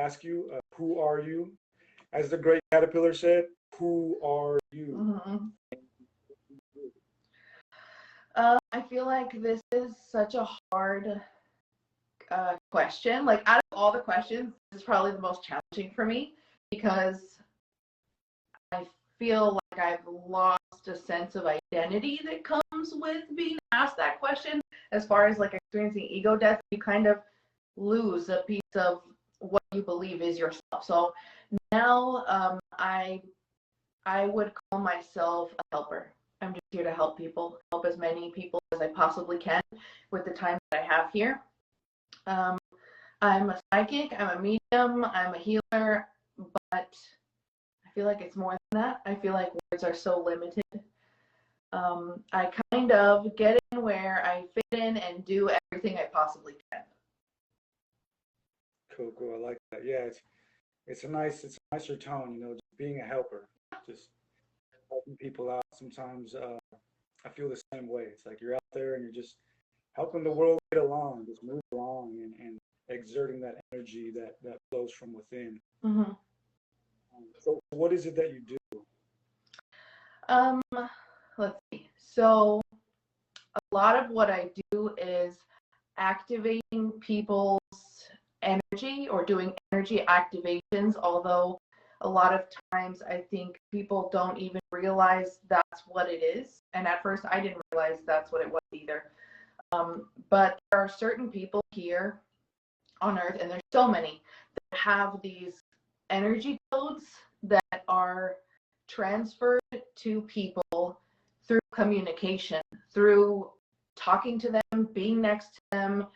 ask you, who are you? As the great caterpillar said, who are you? Mm-hmm. I feel like this is such a hard question. Like, out of all the questions, this is probably the most challenging for me because I feel like I've lost a sense of identity that comes with being asked that question. As far as like experiencing ego death, you kind of lose a piece of what you believe is yourself. So now I would call myself a helper. I'm just here to help people, help as many people as I possibly can with the time that I have here. I'm a psychic, I'm a medium, I'm a healer, but I feel like it's more than that. I feel like words are so limited. I kind of get in where I fit in and do everything I possibly can. Cool, cool. I like that. Yeah, it's a nicer tone, just being a helper, just helping people out. Sometimes I feel the same way. It's like you're out there and you're just helping the world get along, just move along, and exerting that energy that flows from within. Mm-hmm. So, what is it that you do? Um, let's see. So a lot of what I do is activating people's energy or doing energy activations, although a lot of times I think people don't even realize that's what it is. And at first I didn't realize that's what it was either. But there are certain people here on Earth, and there's so many, that have these energy codes that are transferred to people through communication, through talking to them, being next to them,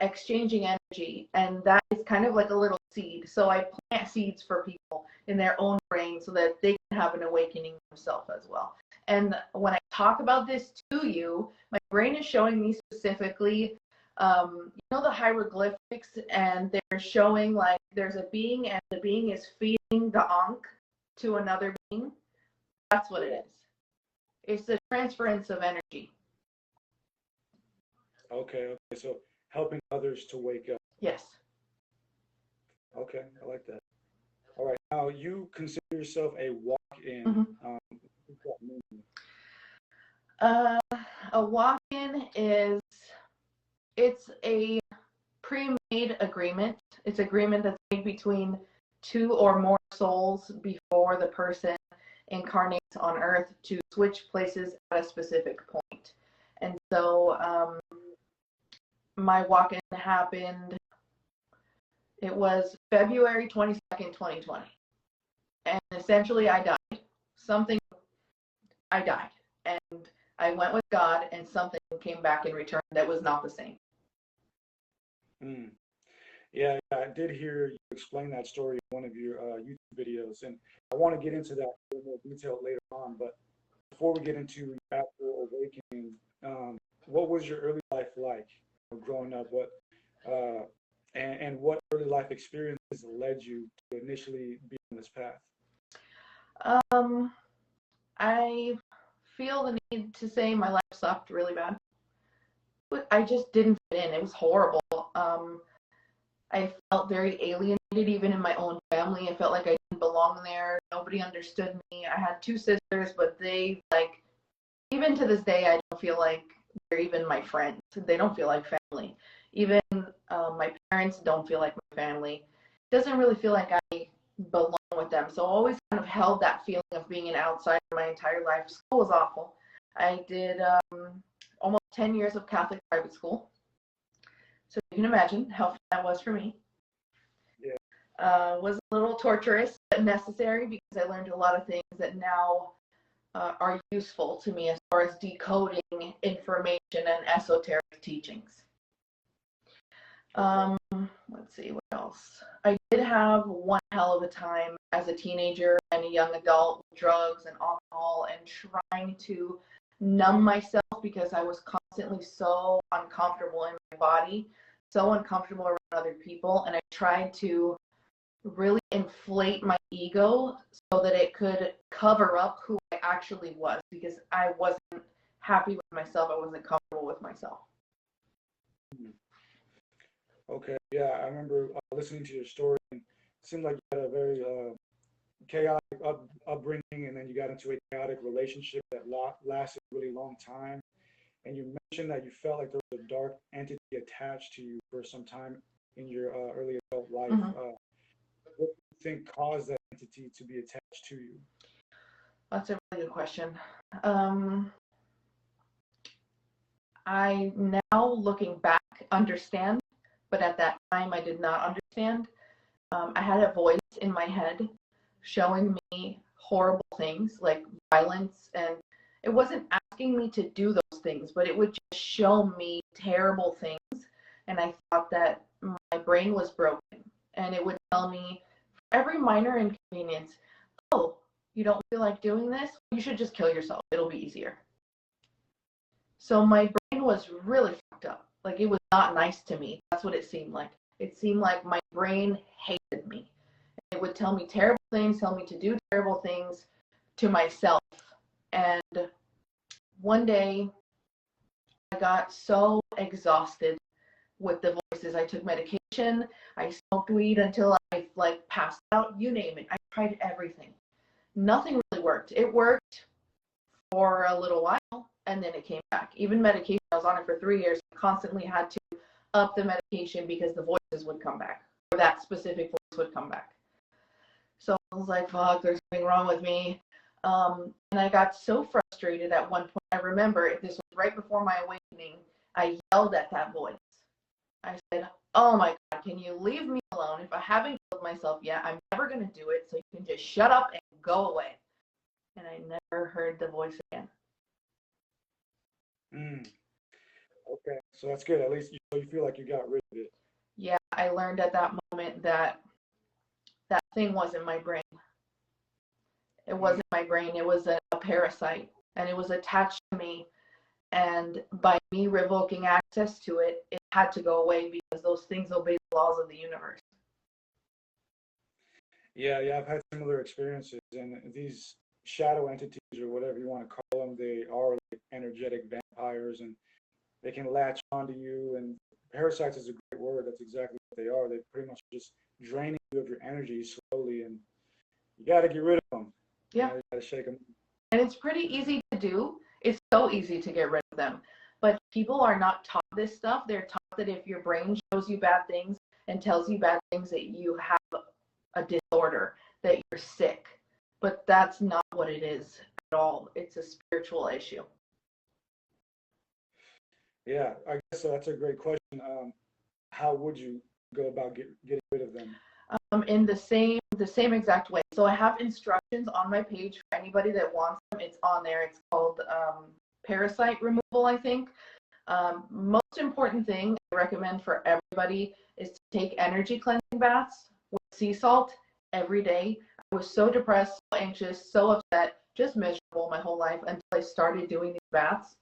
exchanging energy. And that is kind of like a little seed. So I plant seeds for people in their own brain so that they can have an awakening themselves as well. And when I talk about this to you, my brain is showing me specifically, the hieroglyphics, and they're showing like there's a being and the being is feeding the ankh to another being. That's what it is. It's the transference of energy. Okay. So helping others to wake up. Yes. Okay, I like that. All right. Now you consider yourself a walk-in. Mm-hmm. What does that mean? A walk-in it's a pre-made agreement. It's agreement that's made between two or more souls before the person incarnates on Earth to switch places at a specific point. And so my walk-in happened, it was February 22nd, 2020. And essentially I died. I died. And I went with God, and something came back in return that was not the same. Mm. Yeah, I did hear you explain that story in one of your YouTube videos, and I want to get into that in more detail later on. But before we get into after awakening, what was your early life like growing up? And what early life experiences led you to initially be on this path? I feel the need to say my life sucked really bad. I just didn't fit in. It was horrible. I felt very alienated even in my own family. I felt like I didn't belong there. Nobody understood me. I had two sisters, but they, like, even to this day, I don't feel like they're even my friends. They don't feel like family. Even my parents don't feel like my family. It doesn't really feel like I belong with them. So I always kind of held that feeling of being an outsider my entire life. School was awful. I did almost 10 years of Catholic private school. So you can imagine how fun that was for me. Yeah. Was a little torturous, but necessary, because I learned a lot of things that now are useful to me as far as decoding information and esoteric teachings. Let's see, what else? I did have one hell of a time as a teenager and a young adult with drugs and alcohol and trying to numb myself because I was constantly so uncomfortable in my body, so uncomfortable around other people, and I tried to really inflate my ego so that it could cover up who I actually was, because I wasn't happy with myself. I wasn't comfortable with myself. Okay, yeah, I remember listening to your story, and seemed like you had a very chaotic upbringing, and then you got into a chaotic relationship that lasted a really long time. And you mentioned that you felt like there was a dark entity attached to you for some time in your early adult life. Mhm. What do you think caused that entity to be attached to you? That's a really good question. I now, looking back, understand, but at that time I did not understand. I had a voice in my head showing me horrible things like violence, and it wasn't asking me to do those things, but it would just show me terrible things. And I thought that my brain was broken, and it would tell me for every minor inconvenience, oh, you don't feel like doing this? You should just kill yourself. It'll be easier. So my brain was really fucked up. Like, it was not nice to me. That's what it seemed like. It seemed like my brain hated me. It would tell me terrible things, tell me to do terrible things to myself. And one day I got so exhausted with the voices. I took medication. I smoked weed until I like passed out. You name it. I tried everything. Nothing really worked. It worked for a little while, and then it came back. Even medication, I was on it for 3 years. I constantly had to up the medication because the voices would come back, or that specific voice would come back. So I was like, fuck, there's something wrong with me. And I got so frustrated at one point. I remember, this was right before my awakening, I yelled at that voice. I said, oh my God, can you leave me alone? If I haven't killed myself yet, I'm never going to do it. So you can just shut up and go away. And I never heard the voice again. Okay, so that's good. At least you feel like you got rid of it. Yeah, I learned at that moment that that thing wasn't my brain. It wasn't my brain. It was a parasite, and it was attached to me. And by me revoking access to it, it had to go away because those things obey the laws of the universe. Yeah, I've had similar experiences, and these shadow entities, or whatever you want to call them, they are like energetic vampires, and they can latch onto you. And parasites is a great word. That's exactly what they are. They pretty much just draining you of your energy slowly, and you got to get rid of them. Yeah. You got to shake them. And it's pretty easy to do. It's so easy to get rid of them. But people are not taught this stuff. They're taught that if your brain shows you bad things and tells you bad things, that you have a disorder, that you're sick. But that's not what it is at all. It's a spiritual issue. Yeah, I guess that's a great question. How would you go about getting rid of them? In the same exact way. So I have instructions on my page for anybody that wants them. It's on there. It's called Parasite Removal, I think. Most important thing I recommend for everybody is to take energy cleansing baths with sea salt every day. I was so depressed, so anxious, so upset, just miserable my whole life until I started doing these baths,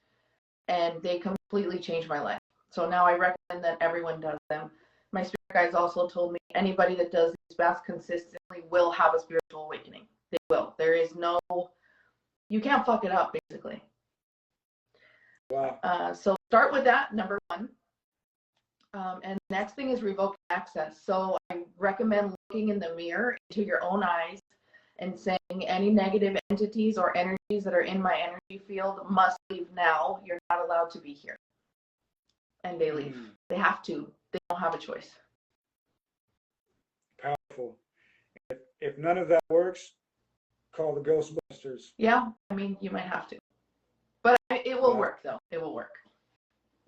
and they completely changed my life. So now I recommend that everyone does them. My spirit guides also told me anybody that does these baths consistently will have a spiritual awakening. They will. There is no, you can't fuck it up, basically. Wow. So start with that, number one. And the next thing is revoke access. So I recommend looking in the mirror into your own eyes and saying, any negative entities or energies that are in my energy field must leave now. You're not allowed to be here. And they leave. They have to. They don't have a choice. Powerful. If none of that works, call the Ghostbusters. Yeah, I mean, you might have to. But it will work, though. It will work.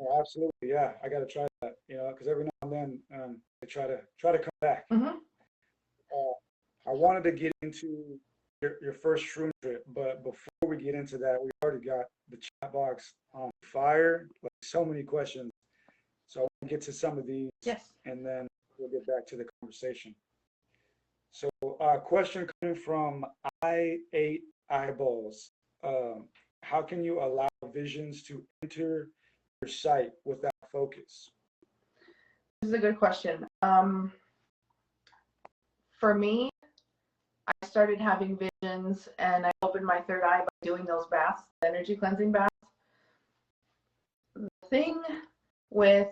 Oh, absolutely, yeah. I got to try that, because every now and then I try to come back. Mm-hmm. I wanted to get into your first shroom trip, but before we get into that, we already got the chat box on fire. Like, so many questions. So I want to get to some of these, yes, and then we'll get back to the conversation. So, question coming from I8 Eyeballs. How can you allow visions to enter your sight without focus? this is a good question. For me, I started having visions, and I opened my third eye by doing those baths, energy cleansing baths. The thing with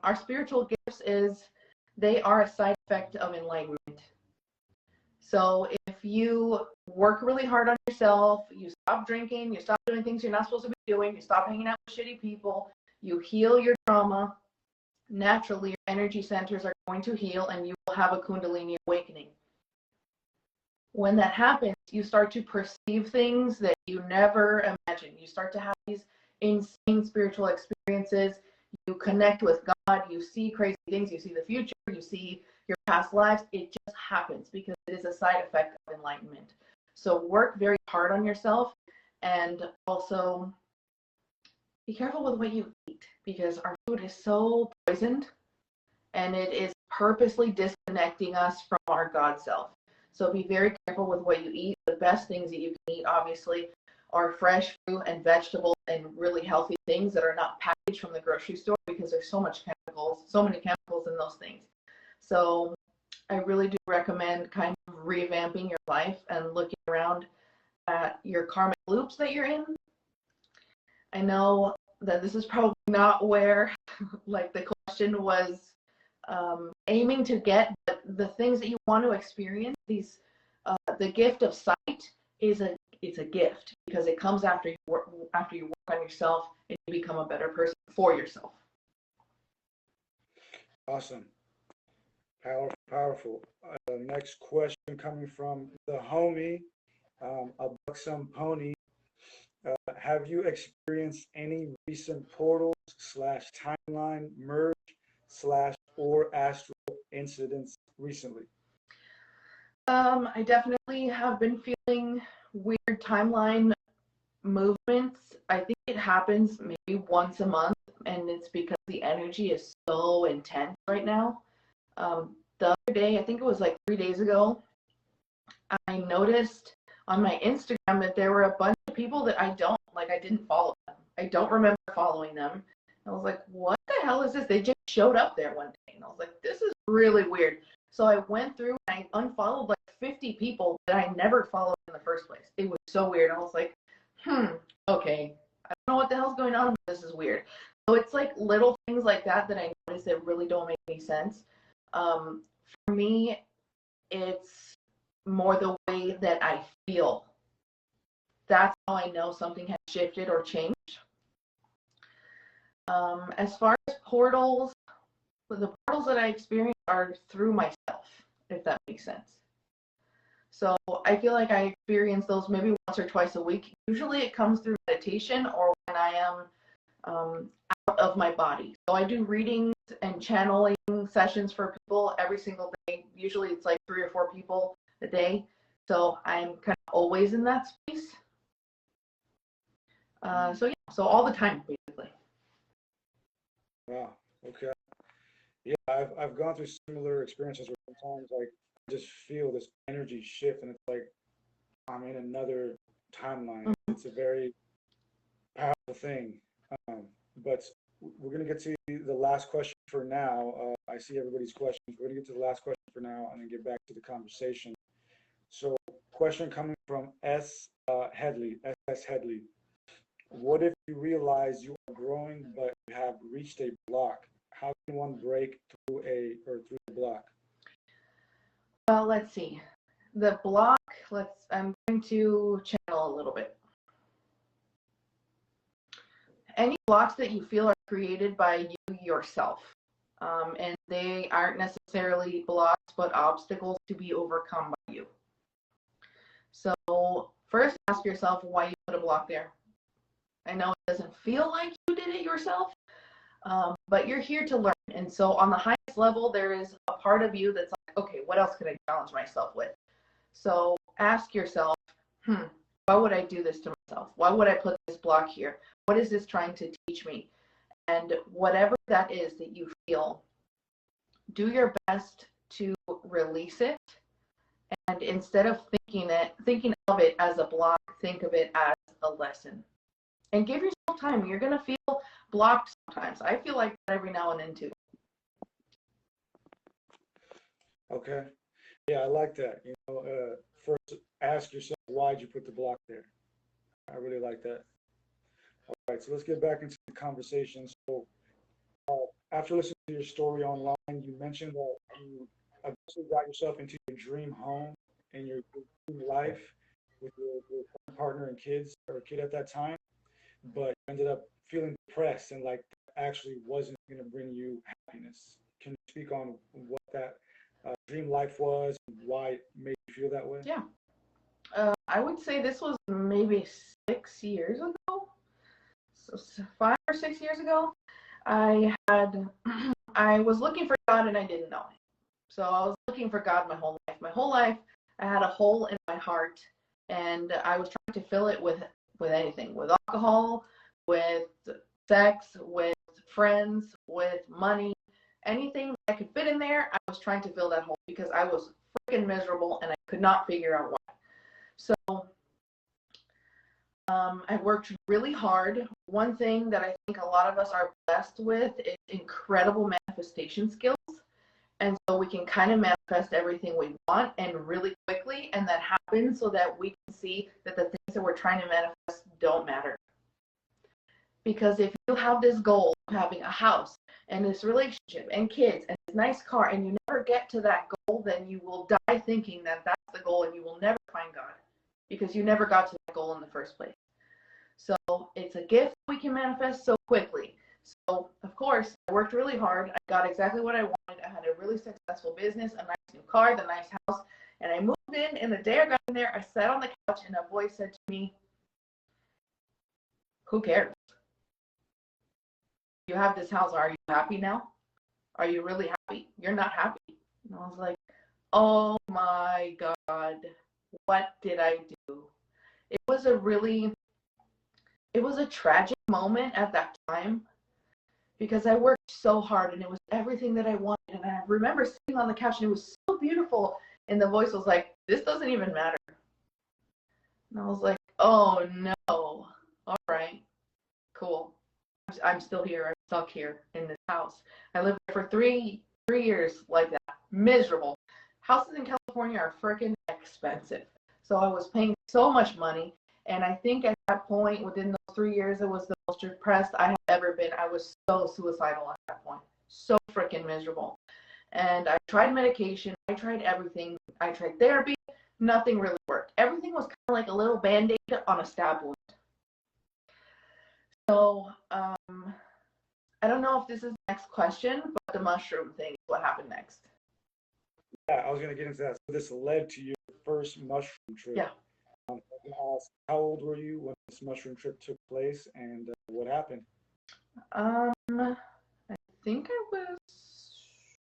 our spiritual gifts is they are a side effect of enlightenment. So if you work really hard on yourself, you stop drinking, you stop doing things you're not supposed to be doing, you stop hanging out with shitty people, you heal your trauma, naturally your energy centers are going to heal and you will have a Kundalini awakening. When that happens, you start to perceive things that you never imagined. You start to have these insane spiritual experiences. You connect with God. You see crazy things. You see the future. You see your past lives. It just happens because it is a side effect of enlightenment. So work very hard on yourself, and also be careful with what you eat, because our food is so poisoned and it is purposely disconnecting us from our God self. So be very careful with what you eat. The best things that you can eat, obviously, are fresh fruit and vegetables and really healthy things that are not packaged from the grocery store, because there's so many chemicals in those things. So I really do recommend kind of revamping your life and looking around at your karmic loops that you're in. I know that this is probably not where like the question was aiming to get, but the things that you want to experience, these the gift of sight it's a gift, because it comes after you work on yourself and you become a better person for yourself. Awesome. Powerful. Next question coming from the homie, a buxom pony. Have you experienced any recent portals / timeline merge / or astral incidents recently? I definitely have been feeling weird timeline movements. I think it happens maybe once a month, and it's because the energy is so intense right now. The other day, I think it was like 3 days ago, I noticed on my Instagram that there were a bunch of people that I didn't follow them. I don't remember following them. I was like, what the hell is this? They just showed up there one day. And I was like, this is really weird. So I went through and I unfollowed like 50 people that I never followed in the first place. It was so weird. I was like, okay. I don't know what the hell's going on, but this is weird. So it's like little things like that I notice that really don't make any sense. For me, it's more the way that I feel. That's how I know something has shifted or changed. As far as portals, the portals that I experience are through myself, if that makes sense. So I feel like I experience those maybe once or twice a week. Usually it comes through meditation or when I am out of my body. So I do readings and channeling sessions for people every single day. Usually it's like 3 or 4 people a day. So I'm kind of always in that space. So all the time, basically. Wow. Okay. Yeah, I've gone through similar experiences where sometimes like I just feel this energy shift, and it's like I'm in another timeline. It's a very powerful thing. But we're gonna get to the last question for now. I see everybody's questions. We're gonna get to the last question for now, and then get back to the conversation. So, question coming from SS Headley. What if you realize you are growing but you have reached a block? How can one break through the block? Well, let's see. The block, I'm going to channel a little bit. Any blocks that you feel are created by you yourself, and they aren't necessarily blocks, but obstacles to be overcome by you. So first ask yourself why you put a block there. I know it doesn't feel like you did it yourself, but you're here to learn. And so on the highest level, there is a part of you that's like, okay, what else can I challenge myself with? So ask yourself, why would I do this to myself? Why would I put this block here? What is this trying to teach me? And whatever that is that you feel, do your best to release it. And instead of thinking of it as a block, think of it as a lesson. And give yourself time. You're going to feel blocked sometimes. I feel like that every now and then too. Okay. Yeah, I like that. First ask yourself, why'd you put the block there? I really like that. All right, so let's get back into the conversation. So after listening to your story online, you mentioned that you eventually got yourself into your dream home in your life with your partner and kids or kid at that time, but you ended up feeling depressed and like actually wasn't going to bring you happiness. Can you speak on what that dream life was and why it made you feel that way? Yeah. I would say this was maybe 6 years ago. So 5 or 6 years ago, I was looking for God and I didn't know him. So I was looking for God my whole life. My whole life, I had a hole in my heart, and I was trying to fill it with anything, with alcohol, with sex, with friends, with money, anything that I could fit in there. I was trying to fill that hole because I was freaking miserable and I could not figure out why. So I worked really hard. One thing that I think a lot of us are blessed with is incredible manifestation skills. And so we can kind of manifest everything we want and really quickly, and that happens so that we can see that the things that we're trying to manifest don't matter. Because if you have this goal of having a house and this relationship and kids and this nice car and you never get to that goal, then you will die thinking that that's the goal and you will never find God because you never got to that goal in the first place. So it's a gift we can manifest so quickly. So, of course, I worked really hard. I got exactly what I wanted. I had a really successful business, a nice new car, the nice house. And I moved in, and the day I got in there, I sat on the couch, and a voice said to me, who cares? You have this house. Are you happy now? Are you really happy? You're not happy. And I was like, oh, my God, what did I do? It was a tragic moment at that time, because I worked so hard and it was everything that I wanted. And I remember sitting on the couch and it was so beautiful. And the voice was like, this doesn't even matter. And I was like, oh no. All right, cool. I'm still here. I'm stuck here in this house. I lived there for three years like that. Miserable. Houses in California are freaking expensive. So I was paying so much money. And I think at that point, within those 3 years, it was the most depressed I have ever been. I was so suicidal at that point. So freaking miserable. And I tried medication. I tried everything. I tried therapy. Nothing really worked. Everything was kind of like a little Band-Aid on a stab wound. So, I don't know if this is the next question, but the mushroom thing is what happened next. Yeah, I was going to get into that. So this led to your first mushroom trip. Yeah. How old were you when this mushroom trip took place, and what happened? I think I was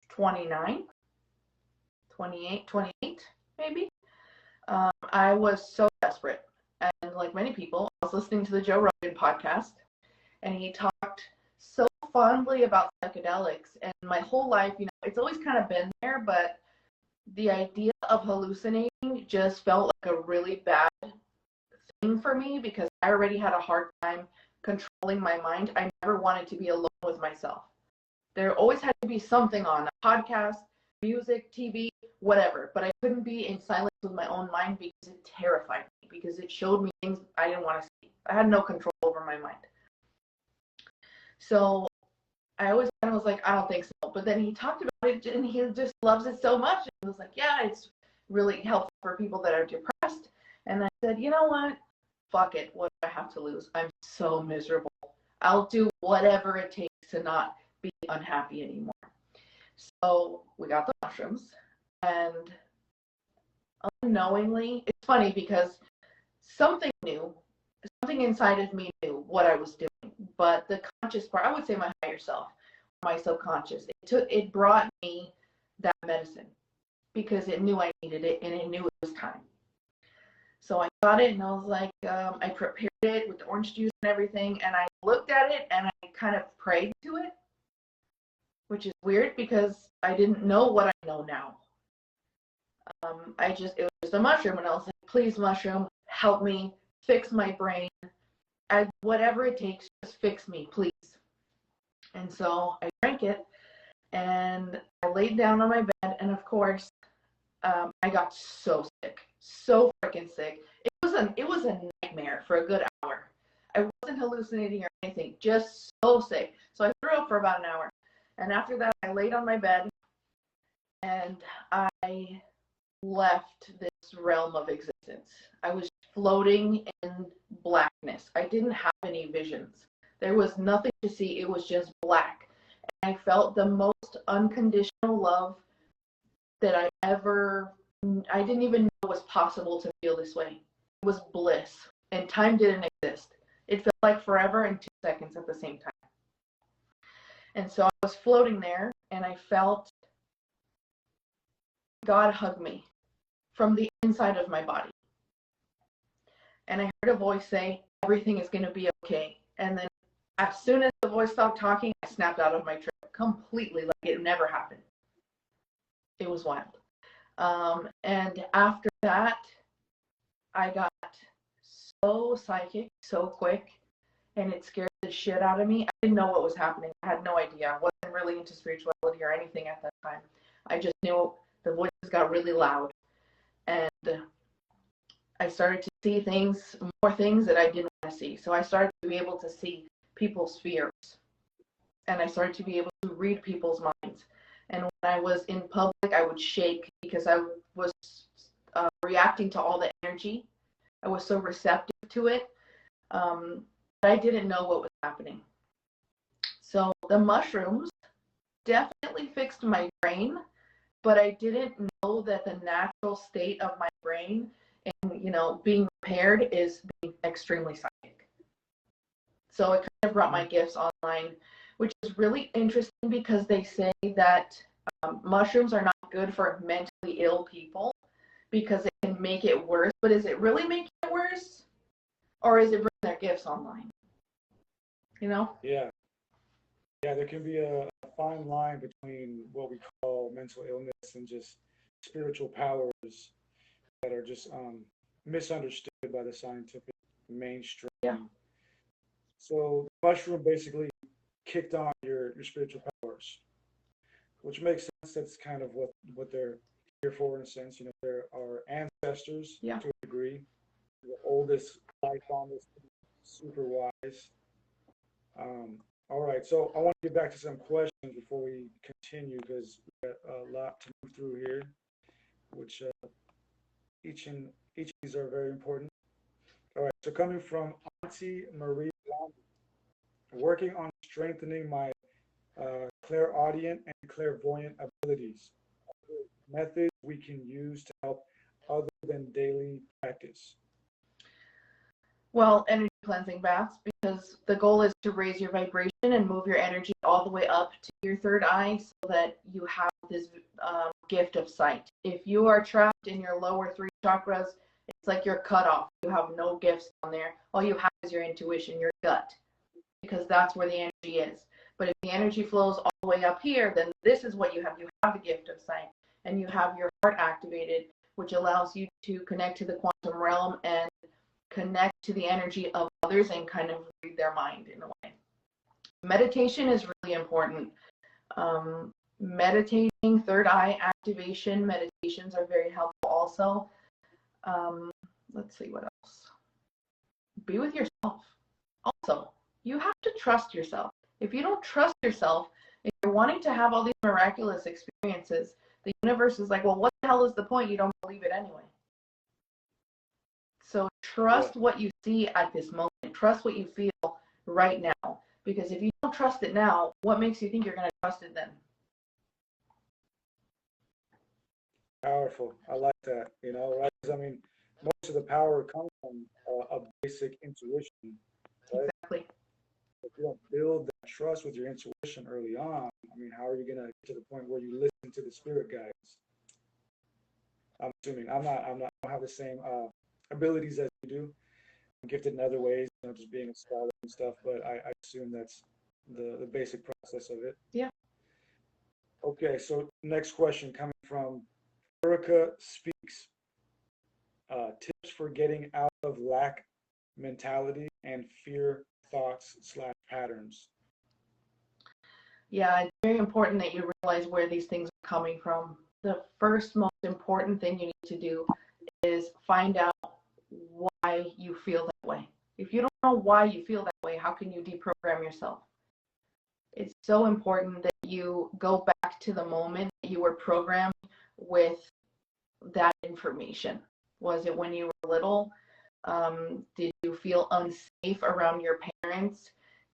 29, 28, maybe. I was so desperate. And like many people, I was listening to the Joe Rogan podcast, and he talked so fondly about psychedelics. And my whole life, it's always kind of been there, but the idea of hallucinating just felt like a really bad thing for me because I already had a hard time controlling my mind. I never wanted to be alone with myself. There always had to be something on, a podcast, music, TV, whatever. But I couldn't be in silence with my own mind because it terrified me, because it showed me things I didn't want to see. I had no control over my mind. So I always kind of was like, I don't think so. But then he talked about it and he just loves it so much. And he was like, yeah, it's really helpful for people that are depressed. And I said, you know what? Fuck it. What do I have to lose? I'm so miserable. I'll do whatever it takes to not be unhappy anymore. So we got the mushrooms, and unknowingly, it's funny because something inside of me knew what I was doing. But the conscious part, I would say my higher self, my subconscious, it brought me that medicine because it knew I needed it and it knew it was time. So I got it and I was like, I prepared it with the orange juice and everything, and I looked at it and I kind of prayed to it, which is weird because I didn't know what I know now. It was just a mushroom, and I was like, please, mushroom, help me, fix my brain. Whatever it takes, just fix me, please. And so I drank it, and I laid down on my bed, and of course, I got so sick, so freaking sick. It was a nightmare for a good hour. I wasn't hallucinating or anything, just so sick. So I threw up for about an hour, and after that, I laid on my bed, and I left this realm of existence. I was floating in blackness. I didn't have any visions. There was nothing to see. It was just black. And I felt the most unconditional love that I didn't even know it was possible to feel this way. It was bliss, and time didn't exist. It felt like forever and 2 seconds at the same time. And so I was floating there, and I felt God hug me from the inside of my body. And I heard a voice say, everything is going to be okay. And then as soon as the voice stopped talking, I snapped out of my trip completely, like it never happened. It was wild. And after that, I got so psychic so quick, and it scared the shit out of me. I didn't know what was happening. I had no idea. I wasn't really into spirituality or anything at that time. I just knew the voices got really loud, and I started to see things, more things that I didn't want to see. So I started to be able to see people's fears, and I started to be able to read people's minds. And when I was in public, I would shake because I was reacting to all the energy. I was so receptive to it. I didn't know what was happening. So the mushrooms definitely fixed my brain, but I didn't know that the natural state of my brain and, being repaired is being extremely psychic. So it kind of brought my gifts online, which is really interesting because they say that mushrooms are not good for mentally ill people because it can make it worse. But is it really making it worse? Or is it bringing their gifts online? Yeah. Yeah, there can be a fine line between what we call mental illness and just spiritual powers that are just misunderstood by the scientific mainstream. Yeah. So the mushroom basically kicked on your spiritual powers, which makes sense. That's kind of what they're here for in a sense. They're our ancestors to a degree, the oldest life on this, super wise. All right, so I want to get back to some questions before we continue because we got a lot to move through here, which each of these are very important. All right, so coming from Auntie Marie, working on strengthening my clairaudient and clairvoyant abilities. Methods we can use to help other than daily practice. Well, energy cleansing baths, because the goal is to raise your vibration and move your energy all the way up to your third eye so that you have this gift of sight. If you are trapped in your lower 3 chakras, it's like you're cut off. You have no gifts on there. All you have is your intuition, your gut, because that's where the energy is. But if the energy flows all the way up here, then this is what you have. You have the gift of sight, and you have your heart activated, which allows you to connect to the quantum realm and connect to the energy of others and kind of read their mind in a way. Meditation is really important. Meditating, third eye activation meditations are very helpful also. Let's see what else. Be with yourself. Also, you have to trust yourself. If you don't trust yourself, if you're wanting to have all these miraculous experiences, the universe is like, well, what the hell is the point? You don't believe it anyway. So trust what you see at this moment. Trust what you feel right now. Because if you don't trust it now, what makes you think you're going to trust it then? Powerful. I like that. Right? 'Cause, I mean, most of the power comes from a basic intuition. Right? Exactly. If you don't build that trust with your intuition early on, I mean, how are you going to get to the point where you listen to the spirit guides? I'm assuming I don't have the same abilities as you do. I'm gifted in other ways, just being a scholar and stuff, but I assume that's the basic process of it. Yeah. Okay, so next question coming from Erica Speaks. Tips for getting out of lack mentality and fear thoughts / patterns. Yeah, it's very important that you realize where these things are coming from. The first most important thing you need to do is find out why you feel that way. If you don't know why you feel that way, how can you deprogram yourself? It's so important that you go back to the moment that you were programmed with that information. Was it when you were little? Did you feel unsafe around your parents?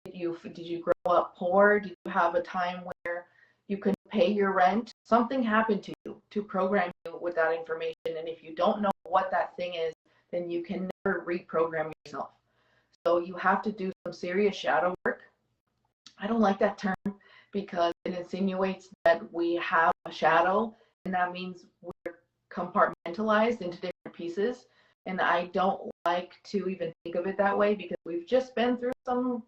Did you grow up poor? Did you have a time where you couldn't pay your rent? Something happened to you to program you with that information. And if you don't know what that thing is, then you can never reprogram yourself. So you have to do some serious shadow work. I don't like that term because it insinuates that we have a shadow, and that means we're compartmentalized into different pieces. And I don't like to even think of it that way because we've just been through some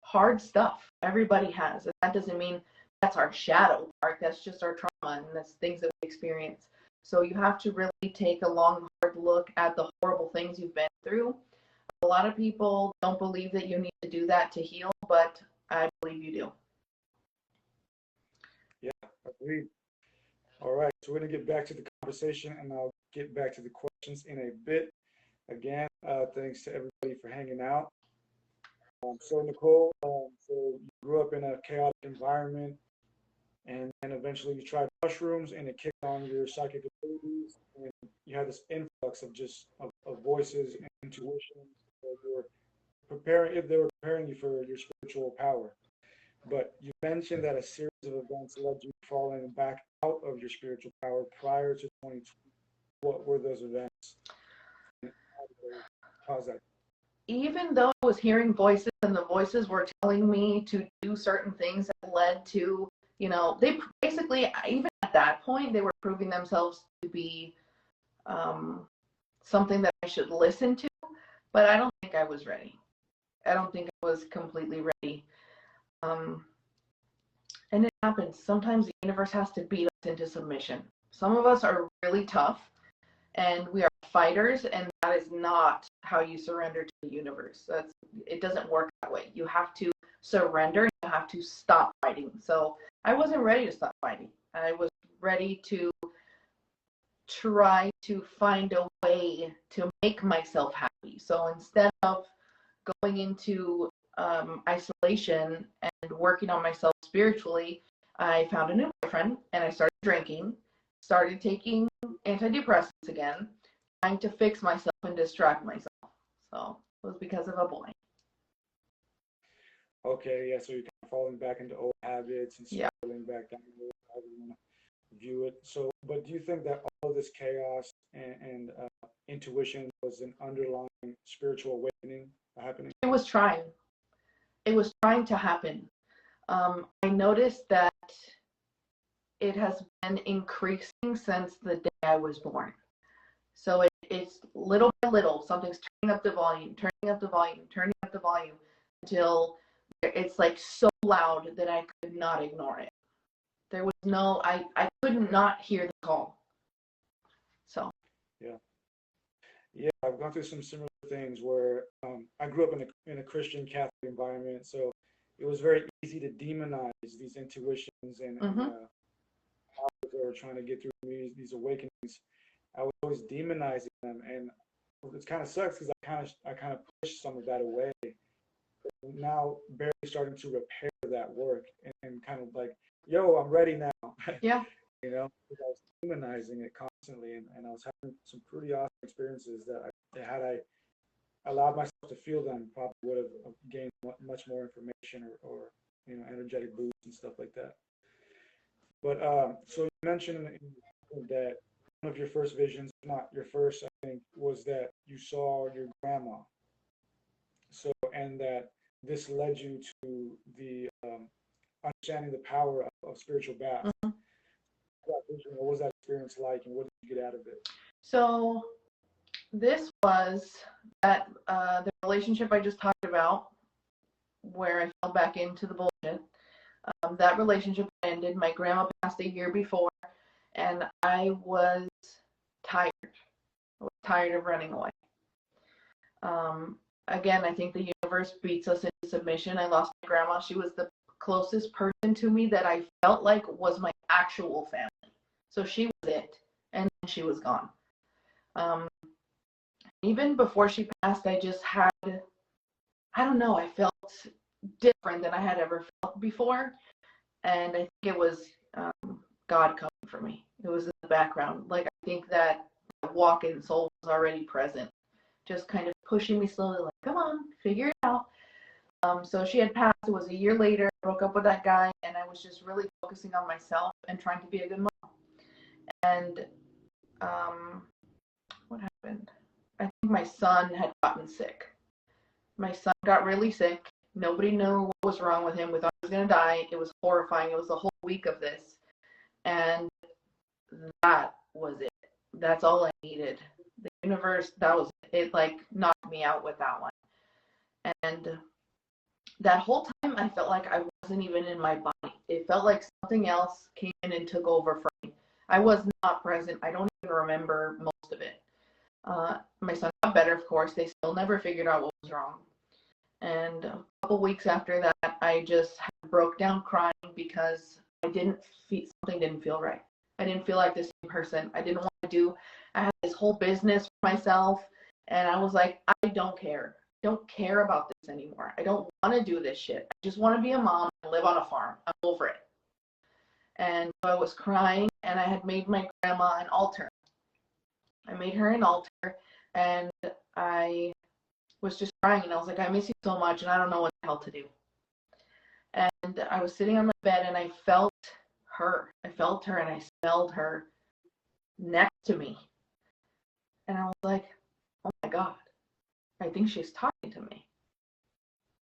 hard stuff. Everybody has. And that doesn't mean that's our shadow part. That's just our trauma and that's things that we experience. So you have to really take a long, hard look at the horrible things you've been through. A lot of people don't believe that you need to do that to heal, but I believe you do. Yeah, agreed. All right, so we're going to get back to the conversation, and I'll get back to the questions in a bit. Again, thanks to everybody for hanging out. So Nicole, so you grew up in a chaotic environment, and then eventually you tried mushrooms, and it kicked on your psychic abilities, and you had this influx of just of voices and intuitions. They were preparing you for your spiritual power. But you mentioned that a series of events led you falling back out of your spiritual power prior to 2020. What were those events? And how did they cause that? Even though I was hearing voices and the voices were telling me to do certain things that led to, they basically, even at that point, they were proving themselves to be something that I should listen to, but I don't think I was ready. I don't think I was completely ready. And it happens. Sometimes the universe has to beat us into submission. Some of us are really tough and we are fighters, and that is not how you surrender to the universe. It doesn't work that way. You have to surrender and you have to stop fighting. So I wasn't ready to stop fighting. I was ready to try to find a way to make myself happy. So instead of going into isolation and working on myself spiritually, I found a new boyfriend and I started drinking, started taking antidepressants again, trying to fix myself and distract myself. So it was because of a boy. Okay, yeah, so you're kind of falling back into old habits and spiraling back down the road, however you want to view it. So, but do you think that all of this chaos and intuition was an underlying spiritual awakening happening? It was trying. It was trying to happen. I noticed that it has been increasing since the day I was born. So it's little by little, something's turning up the volume, until it's like so loud that I could not ignore it. There was I could not hear the call. So. Yeah, I've gone through some similar things where I grew up in a Christian Catholic environment, so it was very easy to demonize these intuitions and how they were trying to get through me, these awakenings. I was always demonizing them, and it kind of sucks because I kind of pushed some of that away. But now barely starting to repair that work and kind of like, yo, I'm ready now. Yeah. Because I was demonizing it constantly, and I was having some pretty awesome experiences that had I allowed myself to feel them, probably would have gained much more information or energetic boosts and stuff like that. But so you mentioned that one of your first visions, not your first, I think, was that you saw your grandma. So, and that this led you to the understanding the power of spiritual bath. Mm-hmm. What was that experience like, and what did you get out of it? So this was that the relationship I just talked about, where I fell back into the bullshit. That relationship ended. My grandma passed a year before, and I was tired. I was tired of running away. Again, I think the universe beats us into submission. I lost my grandma. She was the closest person to me that I felt like was my actual family. So she was it, and then she was gone. Even before she passed, I just had, I don't know, I felt different than I had ever felt before. And I think it was God coming for me. It was in the background. Like, I think that walk-in soul was already present, just kind of pushing me slowly, like, come on, figure it out. So she had passed. It was a year later. I broke up with that guy, and I was just really focusing on myself and trying to be a good mom. And what happened? I think my son had gotten sick. My son got really sick. Nobody knew what was wrong with him. We thought he was going to die. It was horrifying. It was a whole week of this. And that was it. That's all I needed. The universe, that was it. It like knocked me out with that one. And that whole time I felt like I wasn't even in my body. It felt like something else came in and took over for me. I was not present. I don't even remember most of it. My son got better, of course. They still never figured out what was wrong. And a couple weeks after that, I just broke down crying because something didn't feel right. I didn't feel like the same person. I didn't want to do, I had this whole business for myself, and I was like, I don't care. I don't care about this anymore. I don't want to do this shit. I just want to be a mom and live on a farm. I'm over it. And so I was crying, and I had made my grandma an altar. I made her an altar, and I was just crying, and I was like, I miss you so much, and I don't know what the hell to do. And I was sitting on my bed, and I felt her. I felt her, and I smelled her next to me. And I was like, oh my God, I think she's talking to me.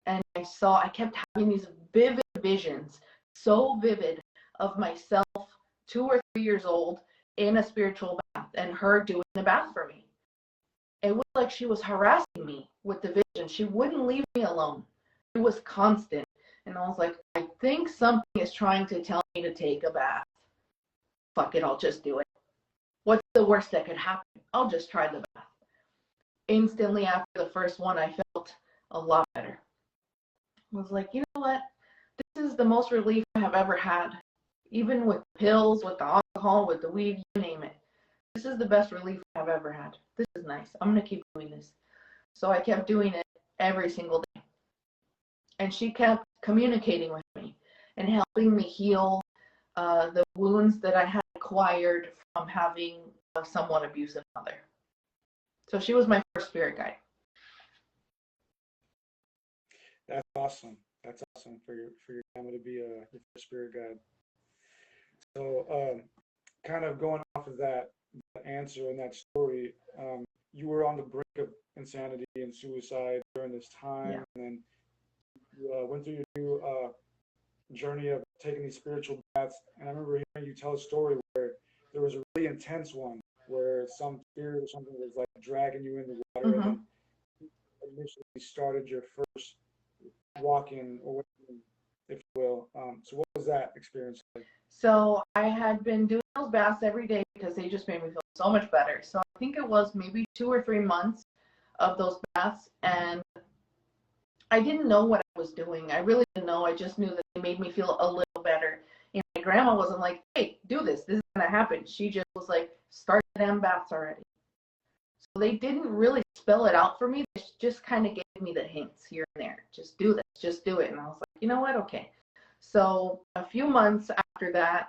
And I kept having these vivid visions, so vivid, of myself 2 or 3 years old in a spiritual bath and her doing the bath for me. It was like she was harassing me with the vision. She wouldn't leave me alone. It was constant. And I was like, I think something is trying to tell me to take a bath. Fuck it, I'll just do it. What's the worst that could happen? I'll just try the bath. Instantly after the first one, I felt a lot better. I was like, you know what? This is the most relief I have ever had. Even with pills, with the alcohol, with the weed, you name it. This is the best relief I've ever had. This is nice. I'm going to keep doing this. So I kept doing it every single day. And she kept communicating with me and helping me heal the wounds that I had acquired from having a somewhat abusive mother. So she was my first spirit guide. That's awesome. That's awesome for your grandma to be your first spirit guide. So, kind of going off of that answer and that story, you were on the brink of insanity and suicide during this time, Yeah. and then you went through your new journey of taking these spiritual baths. And I remember hearing you tell a story where there was a really intense one where some spirit or something was like dragging you in the water, and then you initially started your first walk-in, or if you will. So what was that experience like? So I had been doing those baths every day because they just made me feel so much better. So I think it was maybe 2 or 3 months of those baths, and I didn't know what I was doing. I really didn't know. I just knew that they made me feel a little better. And my grandma wasn't like, hey, do this. This is going to happen. She just was like, start the damn baths already. So they didn't really spell it out for me. They just kind of gave me the hints here and there. Just do this. Just do it. And I was like, you know what? Okay. So a few months after that,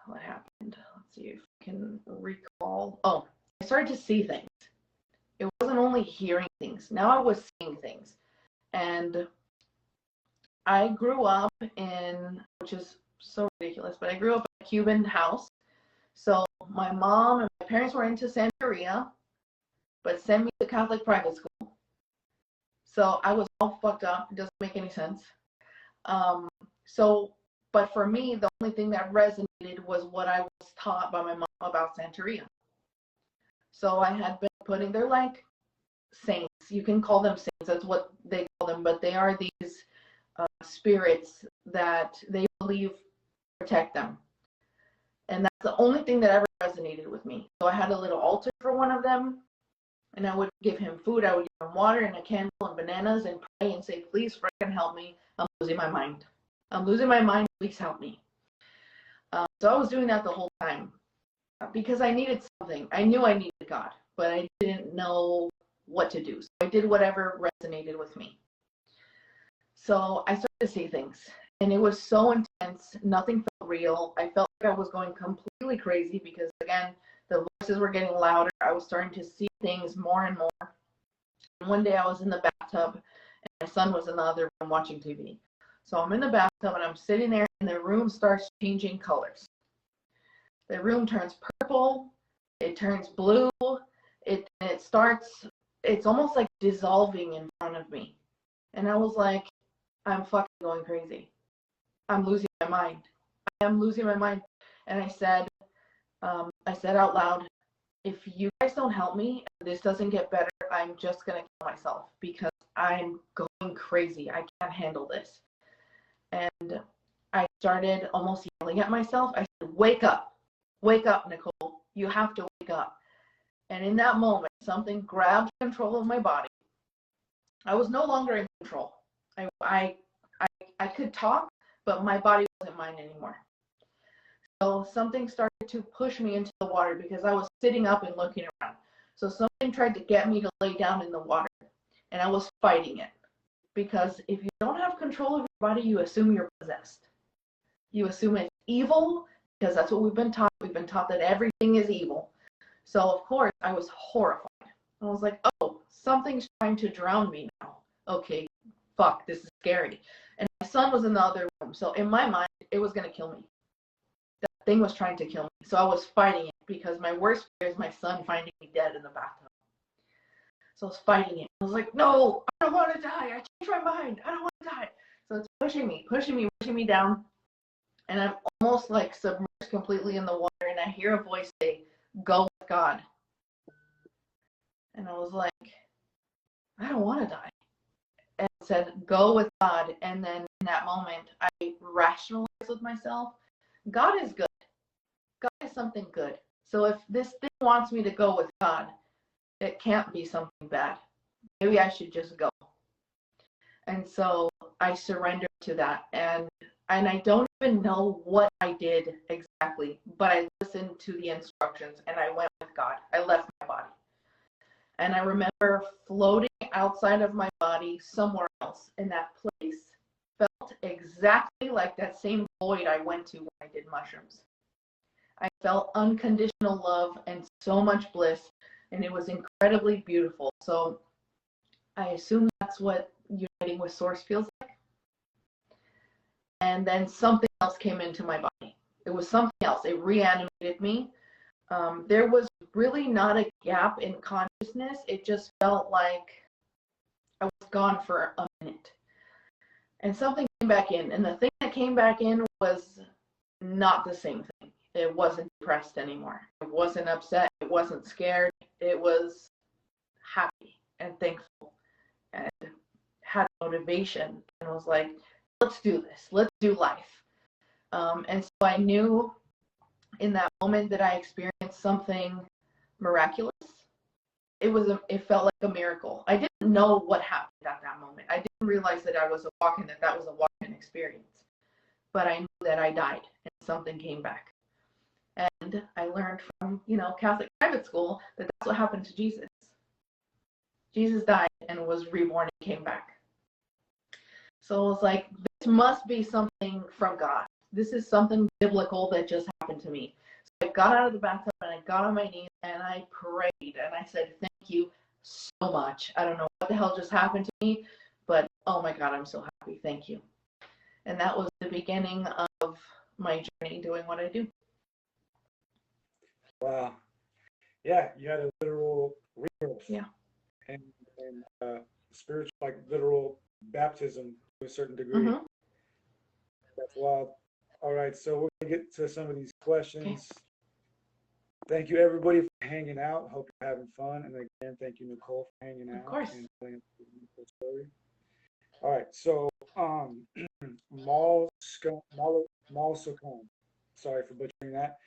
what happened? Let's see if I can recall. Oh, I started to see things. It wasn't only hearing things. Now I was seeing things. And I grew up in, which is so ridiculous, but I grew up in a Cuban house. So my mom and my parents were into Santeria, but sent me to Catholic private school. So I was all fucked up. It doesn't make any sense. But for me, the only thing that resonated was what I was taught by my mom about Santeria. So I had been putting, they're like saints. You can call them saints. That's what they call them. But they are these spirits that they believe protect them. And that's the only thing that ever resonated with me. So I had a little altar for one of them. And I would give him food. I would give him water and a candle and bananas and pray and say, please, freaking help me. I'm losing my mind. I'm losing my mind. Please help me. So I was doing that the whole time because I needed something. I knew I needed God, but I didn't know what to do. So I did whatever resonated with me. So I started to see things, and it was so intense. Nothing felt real. I felt like I was going completely crazy because, again, the voices were getting louder. I was starting to see things more and more. And one day I was in the bathtub and my son was in the other room watching TV. So I'm in the bathtub and I'm sitting there and the room starts changing colors. The room turns purple, it turns blue, it's almost like dissolving in front of me. And I was like, I'm fucking going crazy. I'm losing my mind. I am losing my mind. And I said out loud, if you guys don't help me, and this doesn't get better, I'm just going to kill myself because I'm going crazy. I can't handle this. And I started almost yelling at myself. I said, wake up, Nicole. You have to wake up. And in that moment, something grabbed control of my body. I was no longer in control. I could talk, but my body wasn't mine anymore. So something started to push me into the water because I was sitting up and looking around. So something tried to get me to lay down in the water, and I was fighting it. Because if you don't have control of your body, you assume you're possessed. You assume it's evil because that's what we've been taught. We've been taught that everything is evil. So of course I was horrified. I was like, oh, something's trying to drown me now. Okay, fuck, this is scary. And my son was in the other room. So in my mind, it was going to kill me. That thing was trying to kill me. So I was fighting it because my worst fear is my son finding me dead in the bathtub. So I was fighting it. I was like, no, I don't want to die. I changed my mind. I don't want to die. So it's pushing me down. And I'm almost like submerged completely in the water. And I hear a voice say, go with God. And I was like, I don't want to die. And it said, go with God. And then in that moment, I rationalized with myself, God is good. God is something good. So if this thing wants me to go with God, it can't be something bad. Maybe I should just go. And so I surrendered to that. And I don't even know what I did exactly, but I listened to the instructions and I went with God. I left my body. And I remember floating outside of my body somewhere else, and that place felt exactly like that same void I went to when I did mushrooms. I felt unconditional love and so much bliss, and it was incredibly beautiful. So I assume that's what uniting with Source feels like. And then something else came into my body. It was something else. It reanimated me. There was really not a gap in consciousness. It just felt like I was gone for a minute. And something came back in. And the thing that came back in was not the same thing. It wasn't depressed anymore. It wasn't upset. It wasn't scared. It was happy and thankful and had motivation and was like, let's do this. Let's do life. And so I knew in that moment that I experienced something miraculous. It felt like a miracle. I didn't know what happened at that moment. I didn't realize that I was a walk-in, that was a walk-in experience. But I knew that I died and something came back. And I learned from, Catholic private school that that's what happened to Jesus. Jesus died and was reborn and came back. So it was like, this must be something from God. This is something biblical that just happened to me. So I got out of the bathtub and I got on my knees and I prayed and I said, thank you so much. I don't know what the hell just happened to me, but oh my God, I'm so happy. Thank you. And that was the beginning of my journey doing what I do. Wow. Yeah, you had a literal rebirth. Yeah. And spiritual, like literal baptism to a certain degree. Mm-hmm. That's wild. All right, so we're going to get to some of these questions. Okay. Thank you, everybody, for hanging out. Hope you're having fun. And again, thank you, Nicole, for hanging out. Of course. And playing the story. All right, so Mal Sukon, sorry for butchering that.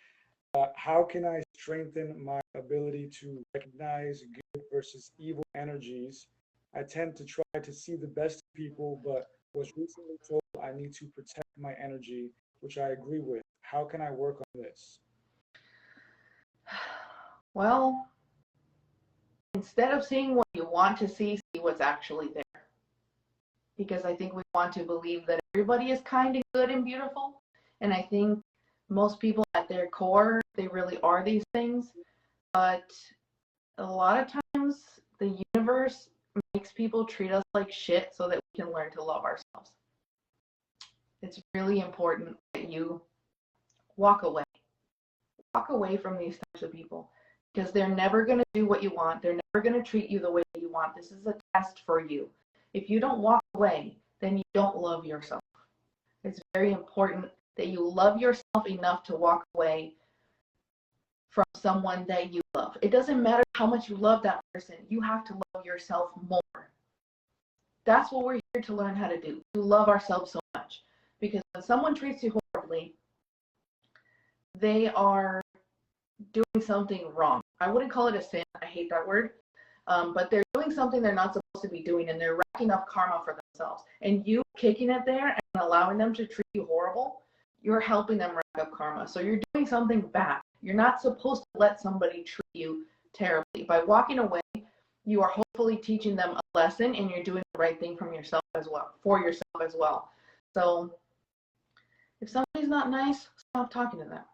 How can I strengthen my ability to recognize good versus evil energies? I tend to try to see the best in people, but was recently told I need to protect my energy, which I agree with. How can I work on this? Well, instead of seeing what you want to see what's actually there. Because I think we want to believe that everybody is kind and good and beautiful. And I think most people at their core, they really are these things. but a lot of times the universe makes people treat us like shit so that we can learn to love ourselves. It's really important that you walk away. Walk away from these types of people because they're never going to do what you want. They're never going to treat you the way you want. This is a test for you. If you don't walk away, then you don't love yourself. It's very important that you love yourself enough to walk away from someone that you love. It doesn't matter how much you love that person. You have to love yourself more. That's what we're here to learn how to do, to love ourselves so much. Because when someone treats you horribly, they are doing something wrong. I wouldn't call it a sin. I hate that word. But they're doing something they're not supposed to be doing, and they're racking up karma for themselves. And you kicking it there and allowing them to treat you horrible, you're helping them rack up karma. So you're doing something bad. You're not supposed to let somebody treat you terribly. By walking away, you are hopefully teaching them a lesson, and you're doing the right thing from yourself as well, for yourself as well. So if somebody's not nice, stop talking to them.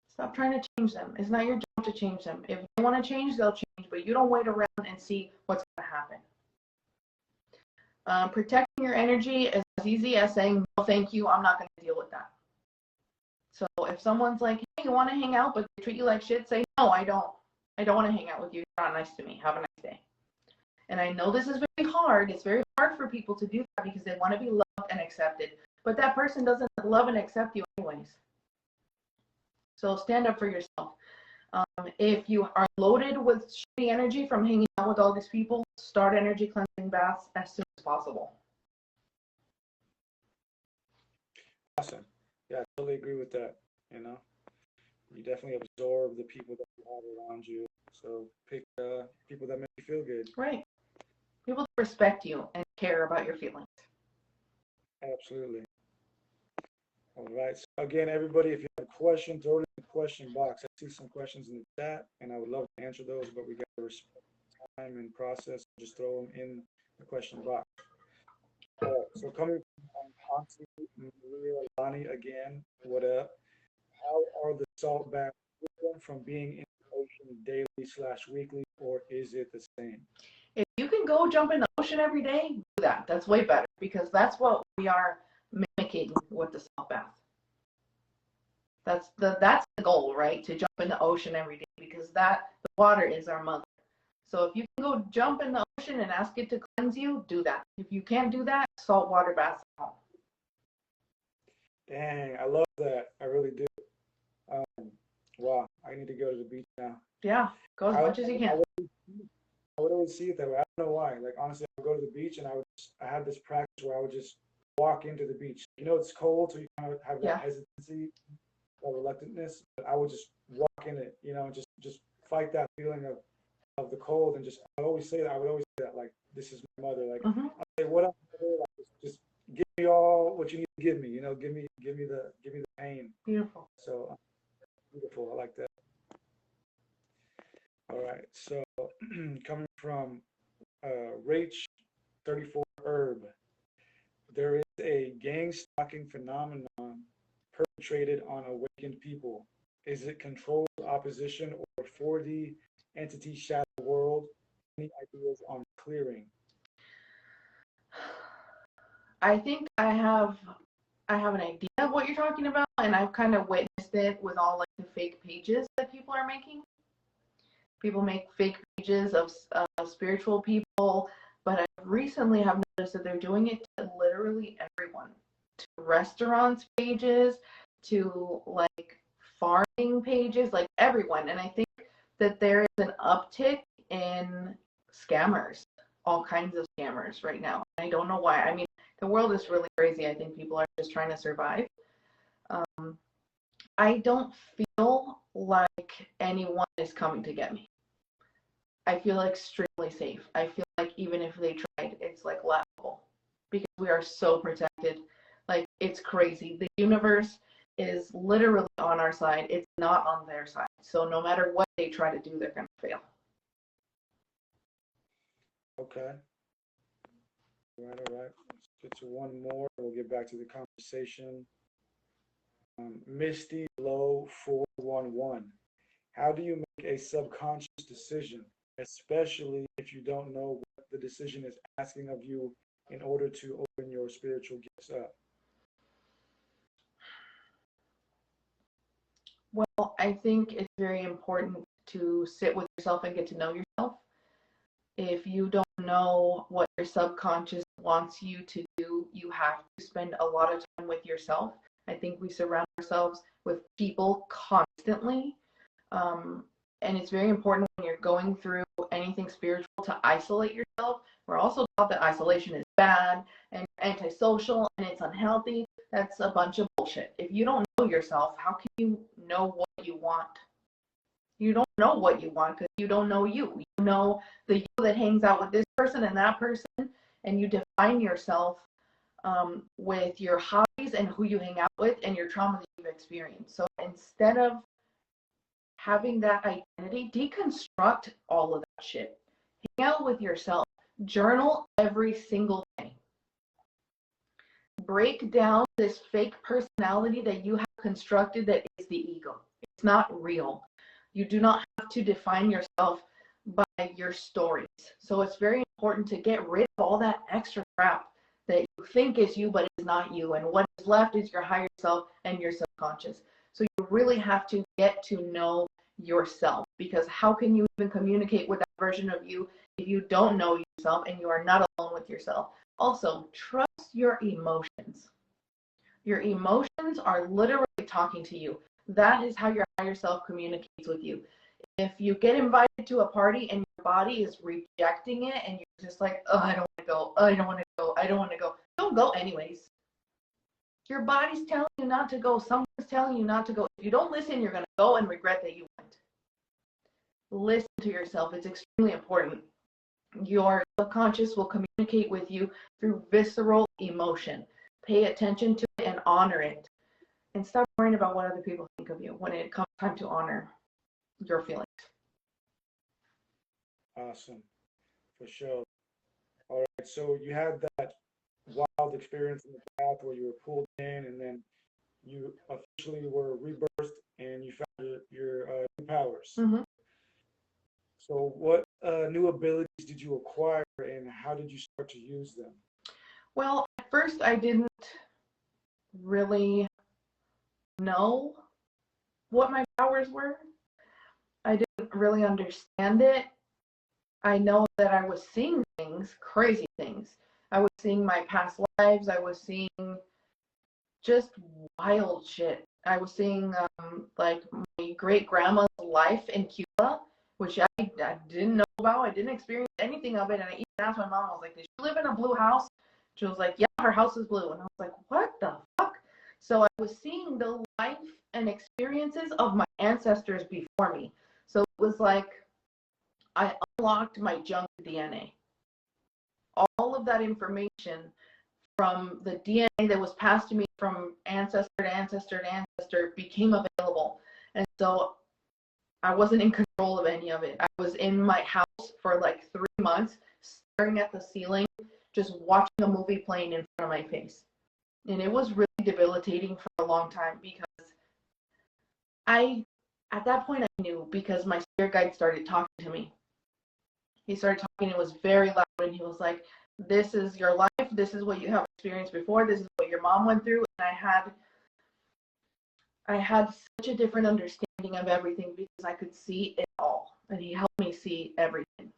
Stop trying to change them. It's not your job to change them. If they want to change, they'll change, but you don't wait around and see what's going to happen. Protecting your energy is as easy as saying, no, thank you, I'm not going to deal with that. So if someone's like, hey, you want to hang out, but they treat you like shit, say, no, I don't. I don't want to hang out with you. You're not nice to me. Have a nice day. And I know this is very hard. It's very hard for people to do that because they want to be loved and accepted. But that person doesn't love and accept you anyways. So stand up for yourself. If you are loaded with shitty energy from hanging out with all these people, start energy cleansing baths as soon as possible. Awesome. Yeah, I totally agree with that. You know, you definitely absorb the people that you have around you. So pick people that make you feel good. Right. People that respect you and care about your feelings. Absolutely. All right. So again, everybody, if you have questions, throw it in the question box. I see some questions in the chat, and I would love to answer those, but we got to respect time and process. Just throw them in the question box. So coming from Auntie Maria Lani again, what up? How are the salt baths different from being in the ocean daily/weekly, or is it the same? If you can go jump in the ocean every day, do that. That's way better because that's what we are mimicking with the salt bath. That's the goal, right? To jump in the ocean every day because the water is our mother. So if you can go jump in the ocean and ask it to cleanse you, do that. If you can't do that, saltwater baths at home. Dang, I love that. I really do. Wow, I need to go to the beach now. Yeah, go as much as you can. I would always see it that way. I don't know why. Like honestly, I would go to the beach and I had this practice where I would just walk into the beach. You know, it's cold, so you kind of have that hesitancy or reluctantness. But I would just walk in it, you know, and just fight that feeling of the cold and just I always say that. I would always say that like this is my mother. Like I say, what up, mother? Like, just give me all what you need to give me. You know, give me the pain. Beautiful. So beautiful. I like that. All right. So coming from Rach 34 Herb, there is a gang stalking phenomenon perpetrated on awakened people. Is it controlled opposition or 4D entity shadow world? Any ideas on clearing? I think I have an idea of what you're talking about, and I've kind of witnessed it with all like the fake pages that people are making. People make fake pages of spiritual people, but I recently have noticed that they're doing it to literally everyone, to restaurants pages, to like farming pages, like everyone. And I think that there is an uptick in scammers, all kinds of scammers right now. I don't know why. I mean, the world is really crazy. I think people are just trying to survive. I don't feel like anyone is coming to get me. I feel extremely safe. I feel like even if they tried, it's like laughable because we are so protected. Like it's crazy. The universe is literally on our side. It's not on their side. So no matter what they try to do, they're going to fail. Okay. All right. Let's get to one more. We'll get back to the conversation. Misty Low 411. How do you make a subconscious decision, especially if you don't know what the decision is asking of you in order to open your spiritual gifts up? Well, I think it's very important to sit with yourself and get to know yourself. If you don't know what your subconscious wants you to do, you have to spend a lot of time with yourself. I think we surround ourselves with people constantly. And it's very important when you're going through anything spiritual to isolate yourself. We're also taught that isolation is bad and antisocial and it's unhealthy. That's a bunch of bullshit. If you don't know yourself, how can you know what you want? You don't know what you want because you don't know you. You know the you that hangs out with this person and that person, and you define yourself with your hobbies and who you hang out with and your trauma that you've experienced. So instead of having that identity, deconstruct all of that shit. Hang out with yourself. Journal every single day. Break down this fake personality that you have constructed that is the ego. It's not real. You do not have to define yourself by your stories. So it's very important to get rid of all that extra crap that you think is you, but is not you. And what is left is your higher self and your subconscious. So you really have to get to know yourself, because how can you even communicate with that version of you if you don't know yourself and you are not alone with yourself? Also, trust your emotions. Your emotions are literally talking to you. That is how your higher self communicates with you. If you get invited to a party and your body is rejecting it and you're just like, oh, I don't want to go, oh, I don't want to go, I don't want to go, don't go anyways. Your body's telling you not to go. Someone's telling you not to go. If you don't listen, you're going to go and regret that you went. Listen to yourself. It's extremely important. Your subconscious will communicate with you through visceral emotion. Pay attention to it and honor it. And stop worrying about what other people think of you when it comes time to honor your feelings. Awesome. For sure. All right. So you had that wild experience in the path where you were pulled in and then you officially were rebirthed and you found your new powers. Mm-hmm. So what new abilities did you acquire and how did you start to use them? Well, at first I didn't really know what my powers were. I didn't really understand it. I know that I was seeing things, crazy things. I was seeing my past lives. I was seeing just wild shit. I was seeing like my great grandma's life in Cuba, which I didn't know about. I didn't experience anything of it. And I even asked my mom, I was like, did she live in a blue house? She was like, yeah, her house is blue. And I was like, what the fuck? So I was seeing the life and experiences of my ancestors before me. So it was like I unlocked my junk DNA. All of that information from the DNA that was passed to me from ancestor to ancestor to ancestor became available. And so I wasn't in control of any of it. I was in my house for like 3 months, staring at the ceiling, just watching a movie playing in front of my face. And it was really debilitating for a long time because at that point I knew, because my spirit guide started talking to me. He started talking, it was very loud, and he was like, this is your life, this is what you have experienced before, this is what your mom went through. And I had such a different understanding of everything because I could see it all, and he helped me see everything.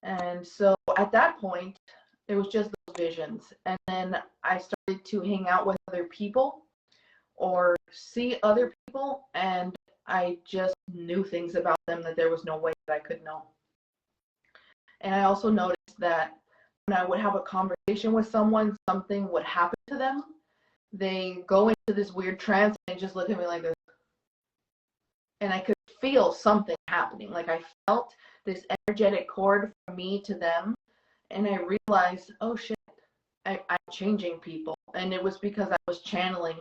And so at that point, it was just those visions. And then I started to hang out with other people or see other people, and I just knew things about them that there was no way that I could know. And I also noticed that when I would have a conversation with someone, something would happen to them. They go into this weird trance and just look at me like this. And I could feel something happening. Like I felt this energetic cord from me to them. And I realized, oh shit, I'm changing people. And it was because I was channeling.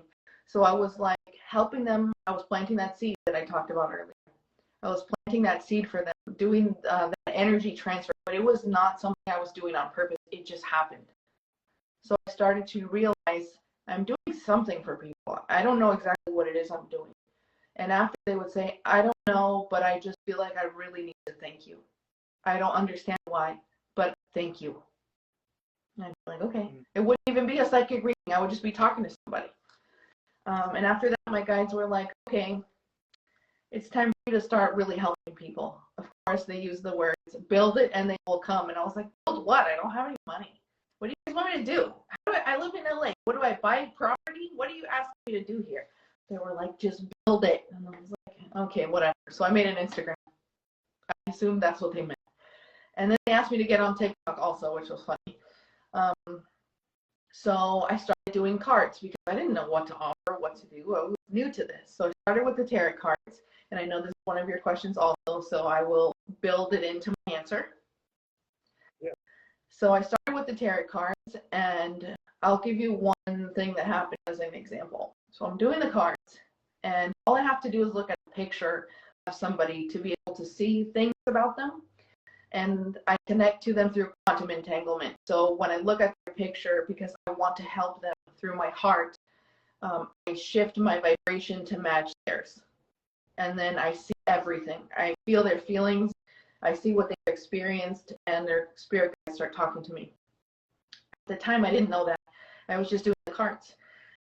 So I was like helping them. I was planting that seed that I talked about earlier. I was planting that seed for them, doing that energy transfer. But it was not something I was doing on purpose. It just happened. So I started to realize I'm doing something for people. I don't know exactly what it is I'm doing. And after they would say, I don't know, but I just feel like I really need to thank you. I don't understand why, but thank you. And I'd be like, okay. It wouldn't even be a psychic reading. I would just be talking to somebody. And after that, my guides were like, okay, it's time for you to start really helping people. Of course, they use the words, build it and they will come. And I was like, build what? I don't have any money. What do you guys want me to do? I live in LA. What do I buy property? What do you ask me to do here? They were like, just build it. And I was like, okay, whatever. So I made an Instagram. I assumed that's what they meant. And then they asked me to get on TikTok also, which was funny. So I started doing cards because I didn't know what to offer, what to do. I was new to this. So I started with the tarot cards. And I know this is one of your questions also, so I will build it into my answer. Yeah. So I started with the tarot cards, and I'll give you one thing that happened as an example. So I'm doing the cards, and all I have to do is look at a picture of somebody to be able to see things about them. And I connect to them through quantum entanglement. So when I look at their picture, because I want to help them through my heart, I shift my vibration to match theirs. And then I see everything. I feel their feelings. I see what they've experienced, and their spirit guides start talking to me. At the time, I didn't know that. I was just doing the cards.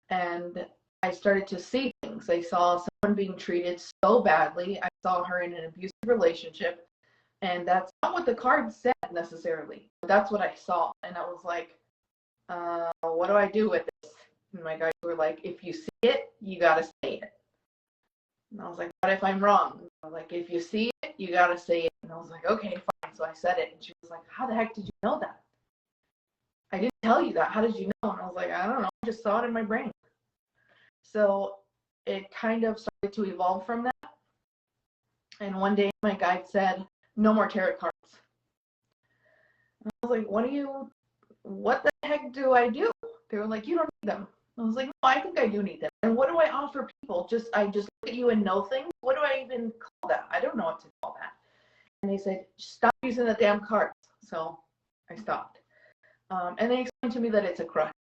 And I started to see things. I saw someone being treated so badly. I saw her in an abusive relationship. And that's not what the card said necessarily. That's what I saw. And I was like, what do I do with this? And my guys were like, if you see it, you got to say it. And I was like, what if I'm wrong? I was like, if you see it, you got to say it. And I was like, okay, fine. So I said it. And she was like, how the heck did you know that? I didn't tell you that. How did you know? And I was like, I don't know. I just saw it in my brain. So it kind of started to evolve from that. And one day my guide said, no more tarot cards. And I was like, what the heck do I do? They were like, you don't need them. I was like, no, I think I do need them. And what do I offer people? I just look at you and know things? What do I even call that? I don't know what to call that. And they said, stop using the damn cards. So I stopped. And they explained to me that it's a crutch,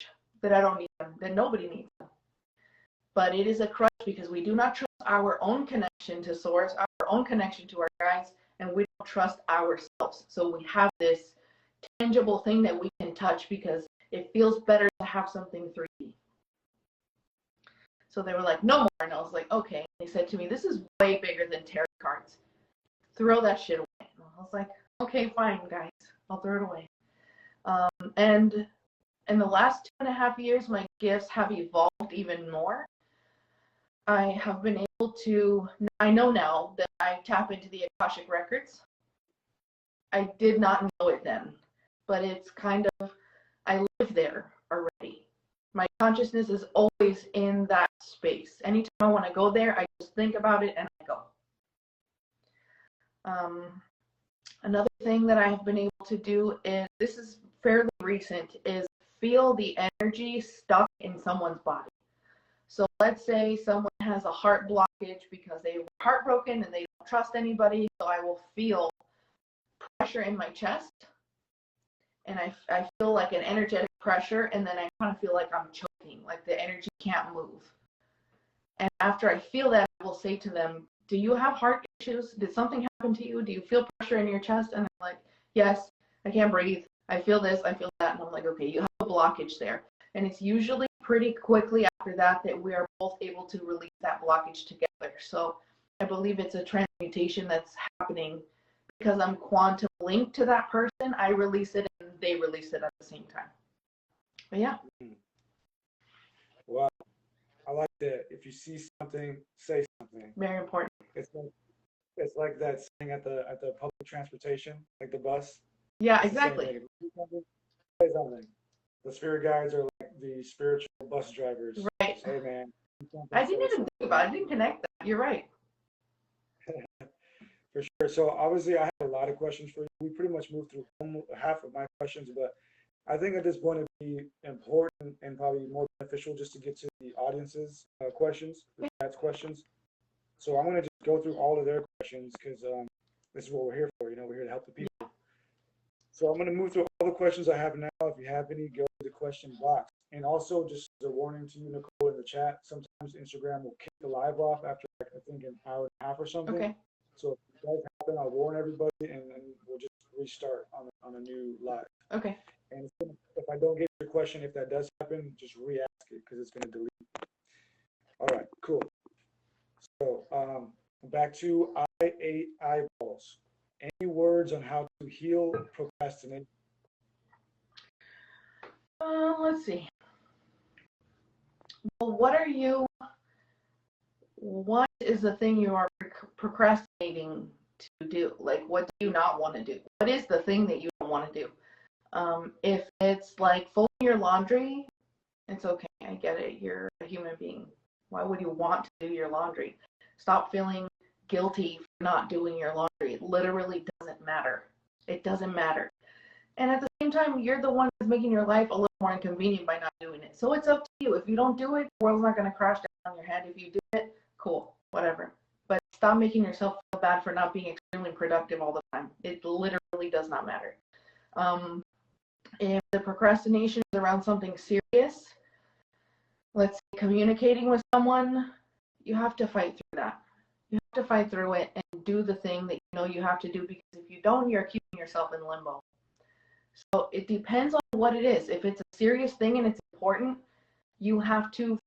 that I don't need them, that nobody needs them. But it is a crutch because we do not trust our own connection to source, our own connection to our guides, and we don't trust ourselves. So we have this tangible thing that we can touch because it feels better to have something 3D. So they were like, no more. And I was like, okay. They said to me, this is way bigger than tarot cards. Throw that shit away. And I was like, okay, fine, guys. I'll throw it away. And in the last 2.5 years, my gifts have evolved even more. I have been able to, I know now that I tap into the Acoustic records. I did not know it then, but it's kind of, I live there already. My consciousness is always in that space. Anytime I want to go there, I just think about it and I go. Another thing that I have been able to do is, this is fairly recent, is feel the energy stuck in someone's body. So let's say someone has a heart blockage because they were heartbroken and they don't trust anybody. So I will feel pressure in my chest, and I feel like an energetic pressure, and then I kind of feel like I'm choking, like the energy can't move. And after I feel that, I will say to them, do you have heart issues? Did something happen to you? Do you feel pressure in your chest? And they're like, yes, I can't breathe. I feel this, I feel that. And I'm like, okay, you have a blockage there. And it's usually pretty quickly after that we are both able to release that blockage together. So I believe it's a transmutation that's happening because I'm quantum linked to that person. I release it and they release it at the same time. But yeah. Wow. I like that. If you see something, say something. Very important. It's like that saying at the public transportation, like the bus. Yeah, It's exactly. Say something. The spirit guides are like the spiritual bus drivers. Right. Hey man. I didn't even think about it. I didn't connect that. You're right. For sure. So obviously I have a lot of questions for you. We pretty much moved through half of my questions, but I think at this point it'd be important and probably more beneficial just to get to the audience's questions, the chat's questions. So I'm going to just go through all of their questions because this is what we're here for. You know, we're here to help the people. So I'm going to move through all the questions I have now. If you have any, go to the question box. And also, just as a warning to you, Nicole, in the chat, sometimes Instagram will kick the live off after, like, I think, an hour and a half or something. Okay. So if it does happen, I'll warn everybody, and we'll just restart on a new live. Okay. And if I don't get your question, if that does happen, just re-ask it because it's going to delete. All right, cool. So back to I ate eyeballs. Any words on how to heal procrastination? Let's see. Well, what is the thing you are procrastinating to do? Like, what do you not want to do? What is the thing that you don't want to do? If it's like folding your laundry, it's okay. I get it. You're a human being. Why would you want to do your laundry? Stop feeling guilty for not doing your laundry. It literally doesn't matter. It doesn't matter. And at the same time, you're the one that's making your life a little more inconvenient by not doing it. So it's up to you. If you don't do it, the world's not going to crash down on your head. If you do it, cool, whatever. But stop making yourself feel bad for not being extremely productive all the time. It literally does not matter. If the procrastination is around something serious, let's say communicating with someone, you have to fight through that. You have to fight through it and do the thing that you know you have to do, because if you don't, you're keeping yourself in limbo. So it depends on what it is. If it's a serious thing and it's important, you have to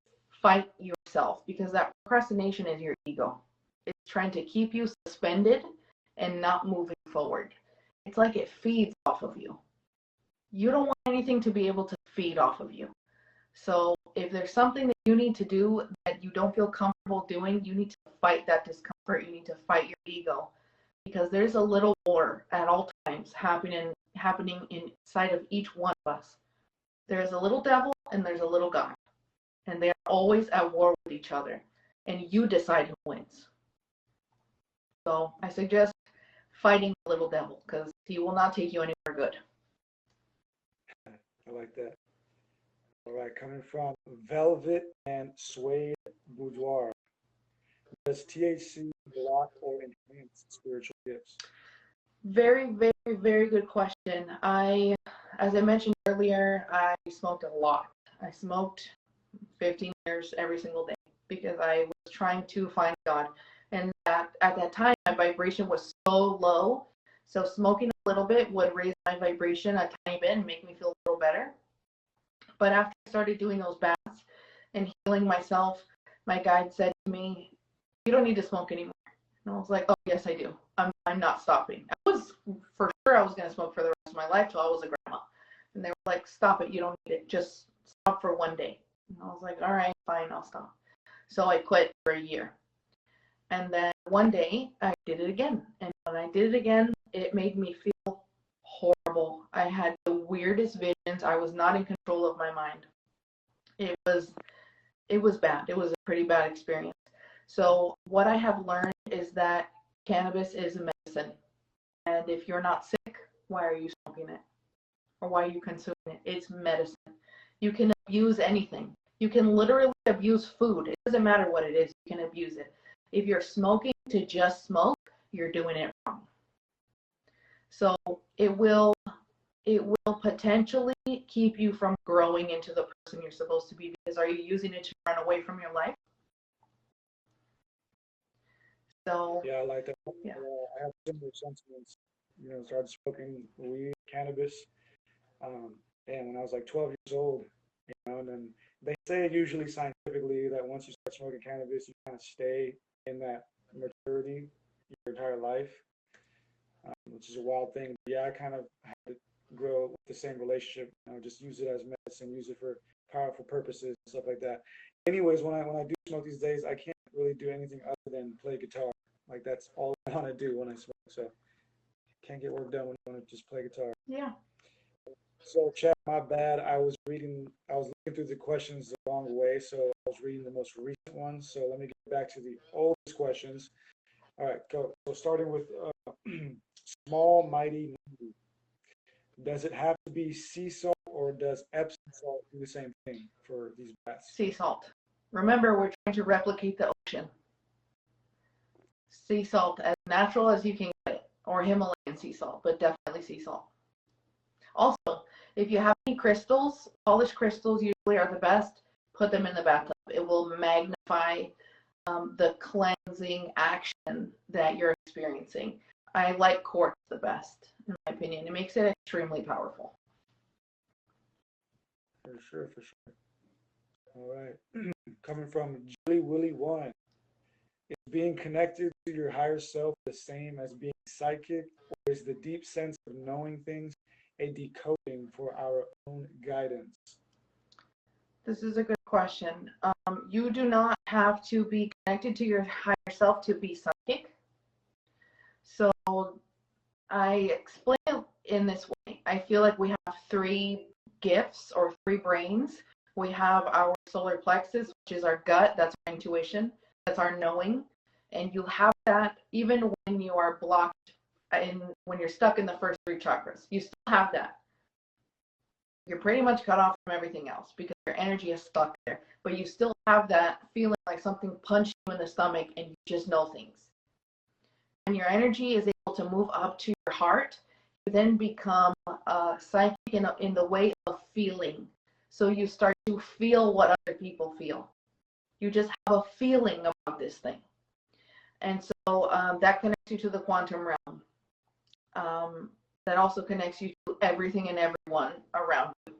fight yourself, because that procrastination is your ego. It's trying to keep you suspended and not moving forward. It's like it feeds off of you. You don't want anything to be able to feed off of you. So if there's something that you need to do that you don't feel comfortable doing, you need to fight that discomfort. You need to fight your ego, because there's a little war at all times happening inside of each one of us. There's a little devil and there's a little God, and they are always at war with each other, and you decide who wins. So I suggest fighting the little devil, because he will not take you anywhere good. I like that. All right, coming from Velvet and Suede Boudoir. Does THC block or enhance spiritual gifts? Very, very, very good question. As I mentioned earlier, I smoked a lot. I smoked 15 years every single day because I was trying to find God. And at that time, my vibration was so low. So smoking a little bit would raise my vibration a tiny bit and make me feel a little better. But after I started doing those baths and healing myself, my guide said to me, "You don't need to smoke anymore." And I was like, "Oh, yes, I do. I'm not stopping." I was for sure I was going to smoke for the rest of my life till I was a grandma. And they were like, "Stop it. You don't need it. Just stop for one day." And I was like, "All right, fine, I'll stop." So I quit for a year. And then one day I did it again. And when I did it again, it made me feel horrible. I had the weirdest visions. I was not in control of my mind. It was bad. It was a pretty bad experience. So what I have learned is that cannabis is a medicine. And if you're not sick, why are you smoking it? Or why are you consuming it? It's medicine. You can abuse anything. You can literally abuse food. It doesn't matter what it is, you can abuse it. If you're smoking to just smoke, you're doing it wrong. So it will potentially keep you from growing into the person you're supposed to be, because are you using it to run away from your life? So yeah, I like that. Yeah. I have similar sentiments. Started smoking weed, cannabis, and when I was like 12 years old, and then they say usually scientifically that once you start smoking cannabis, you kind of stay in that maturity your entire life, which is a wild thing. Yeah, I kind of had to grow with the same relationship. Just use it as medicine, use it for powerful purposes, stuff like that. Anyways, when I do smoke these days, I can't really do anything other than play guitar. Like, that's all I want to do when I smoke. So can't get work done when you want to just play guitar. yeah. So chat, my bad. I was looking through the questions the wrong way, so I was reading the most recent ones. So let me get back to the oldest questions. All right, go. So starting with small, mighty, mighty. Does it have to be sea salt, or does Epsom salt do the same thing for these baths? Sea salt. Remember, we're trying to replicate the ocean. Sea salt, as natural as you can get it, or Himalayan sea salt, but definitely sea salt. Also, If you have any crystals, polished crystals usually are the best. Put them in the bathtub. It will magnify the cleansing action that you're experiencing. I like quartz the best, in my opinion. It makes it extremely powerful. For sure, for sure. All right. Coming from Jilly Willy One. Is being connected to your higher self the same as being psychic, or is the deep sense of knowing things a decoding for our own guidance? This is a good question. You do not have to be connected to your higher self to be psychic. So I explain it in this way. I feel like we have three gifts or three brains. We have our solar plexus, which is our gut, that's our intuition, that's our knowing. And you have that even when you are blocked and when you're stuck in the first three chakras. You still have that. You're pretty much cut off from everything else because your energy is stuck there. But you still have that feeling like something punched you in the stomach and you just know things. When your energy is able to move up to your heart, you then become psychic in the way of feeling. So you start to feel what other people feel. You just have a feeling about this thing. And so that connects you to the quantum realm. That also connects you to everything and everyone around you.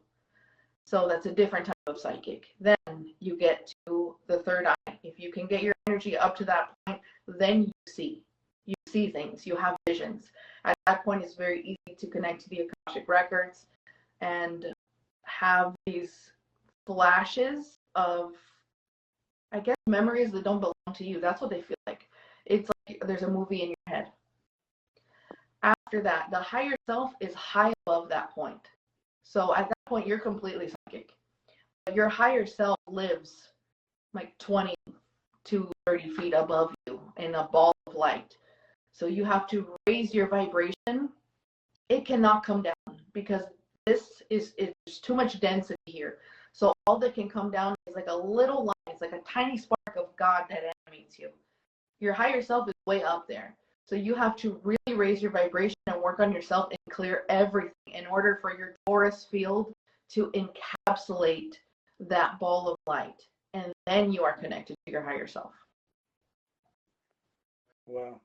So that's a different type of psychic. Then you get to the third eye. If you can get your energy up to that point, then you see. You see things. You have visions. At that point, it's very easy to connect to the Acoustic records and have these flashes of, I guess, memories that don't belong to you. That's what they feel like. It's like there's a movie in your head. After that, the higher self is high above that point. So at that point, you're completely psychic. But your higher self lives like 20 to 30 feet above you in a ball of light. So you have to raise your vibration. It cannot come down because this is too much density here. So all that can come down is like a little light. It's like a tiny spark of God that animates you. Your higher self is way up there. So you have to really raise your vibration and work on yourself and clear everything in order for your torus field to encapsulate that ball of light. And then you are connected to your higher self. Wow.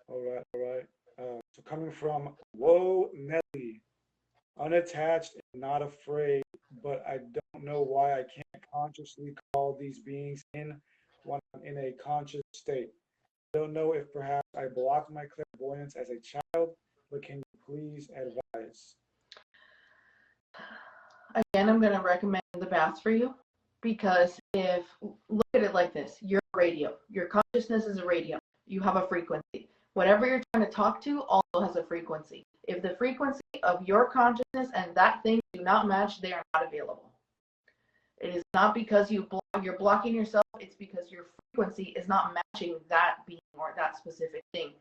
All right, all right. So coming from Whoa Nelly, unattached and not afraid, but I don't know why I can't consciously call these beings in when I'm in a conscious state. I don't know if perhaps I blocked my clairvoyance as a child, but can you please advise? Again, I'm going to recommend the baths for you because look at it like this, you're a radio. Your consciousness is a radio. You have a frequency. Whatever you're trying to talk to also has a frequency. If the frequency of your consciousness and that thing do not match, they are not available. It is not because you're blocking yourself. It's because your frequency is not matching that being or that specific thing.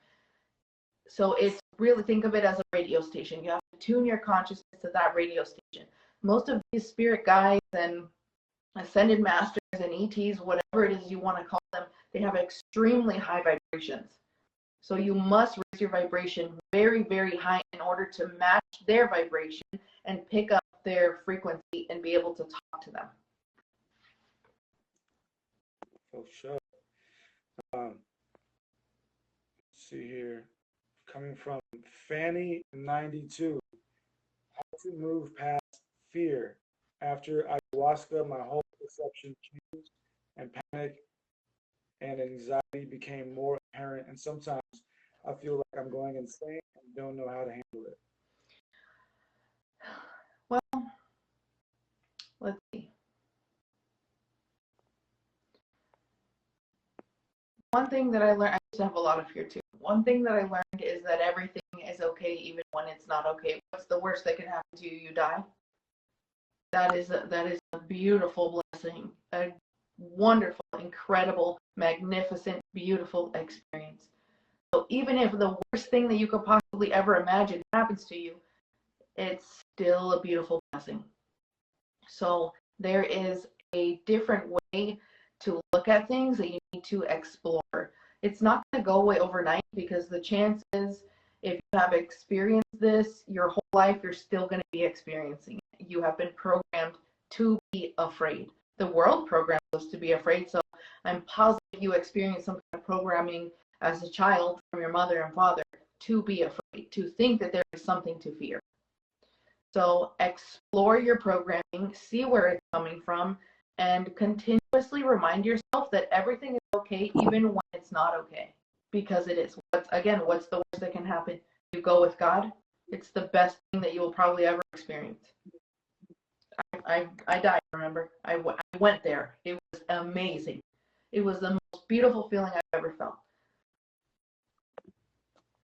So it's really, think of it as a radio station. You have to tune your consciousness to that radio station. Most of these spirit guides and ascended masters and ETs, whatever it is you want to call them, they have extremely high vibrations. So you must raise your vibration very, very high in order to match their vibration and pick up their frequency and be able to talk to them. For sure. Let's see here. Coming from Fanny92. How to move past fear. After ayahuasca, my whole perception changed and panic and anxiety became more apparent, and sometimes I feel like I'm going insane and don't know how to handle it. Well, let's see. One thing that I learned, I used to have a lot of fear too. One thing that I learned is that everything is okay even when it's not okay. What's the worst that can happen to you? You die. That is a beautiful blessing, a wonderful, incredible, magnificent, beautiful experience. So even if the worst thing that you could possibly ever imagine happens to you, it's still a beautiful blessing. So there is a different way to look at things that you need to explore. It's not going to go away overnight because the chances If you have experienced this your whole life, you're still going to be experiencing it. You have been programmed to be afraid. The world programs us to be afraid. So I'm positive you experienced some kind of programming as a child from your mother and father to be afraid, to think that there is something to fear. So explore your programming, see where it's coming from, and continuously remind yourself that everything is okay even when it's not okay. Because it is. What's the worst that can happen? You go with God. It's the best thing that you will probably ever experience. I died, remember? I went there. It was amazing. It was the most beautiful feeling I've ever felt.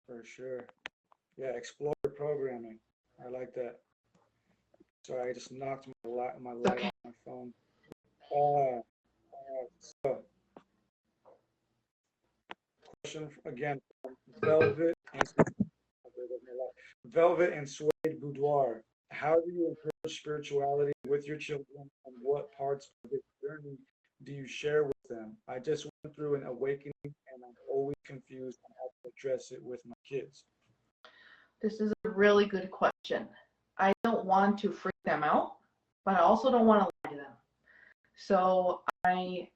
For sure. Yeah, explore your programming. I like that. Sorry, I just knocked my light Okay. off my phone. So, question again from Velvet and Suede Boudoir. How do you encourage spirituality with your children, and what parts of this journey do you share with them? I just went through an awakening, and I'm always confused on how to address it with my kids. This is a really good question. I don't want to freak them out, but I also don't want to lie to them. So I'm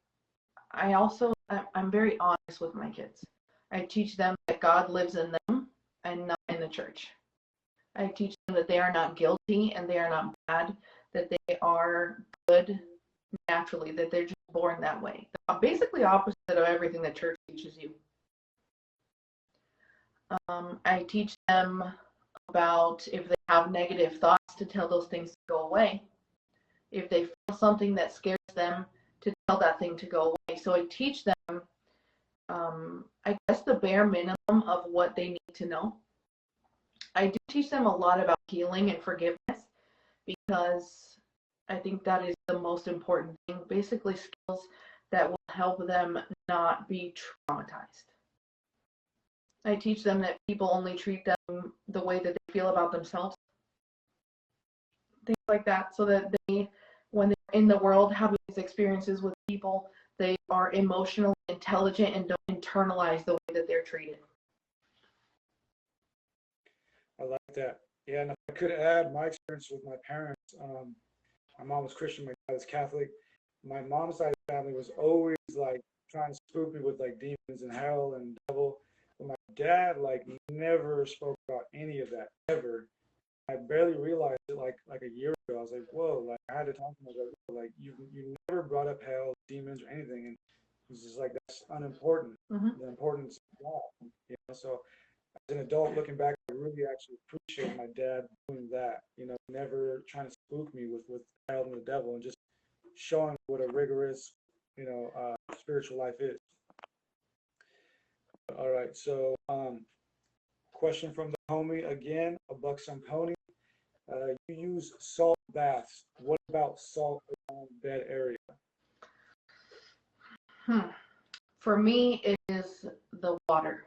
very honest with my kids. I teach them that God lives in them and not in the church. I teach them that they are not guilty and they are not bad, that they are good naturally, that they're just born that way. Basically opposite of everything the church teaches you. I teach them about if they have negative thoughts to tell those things to go away. If they feel something that scares them, to tell that thing to go away. So I teach them, I guess, the bare minimum of what they need to know. I do teach them a lot about healing and forgiveness because I think that is the most important thing. Basically, skills that will help them not be traumatized. I teach them that people only treat them the way that they feel about themselves. Things like that, so that they, when they're in the world having these experiences with people, they are emotionally intelligent and don't internalize the way that they're treated. I like that. Yeah, and if I could add my experience with my parents, my mom was Christian, my dad was Catholic. My mom's side of the family was always like trying to spook me with like demons and hell and devil. But my dad like never spoke about any of that ever. I barely realized it like a year ago. I was like, whoa, like I had to talk to him. I was like, you never brought up hell, demons, or anything, and he's just like that's unimportant. Mm-hmm. The importance of God, you know. So as an adult looking back, I really actually appreciate my dad doing that. You know, never trying to spook me with hell and the devil, and just showing what a rigorous, spiritual life is. All right, so question from the homie again, a buxom pony. You use salt baths. What about salt around bed area? For me, it is the water.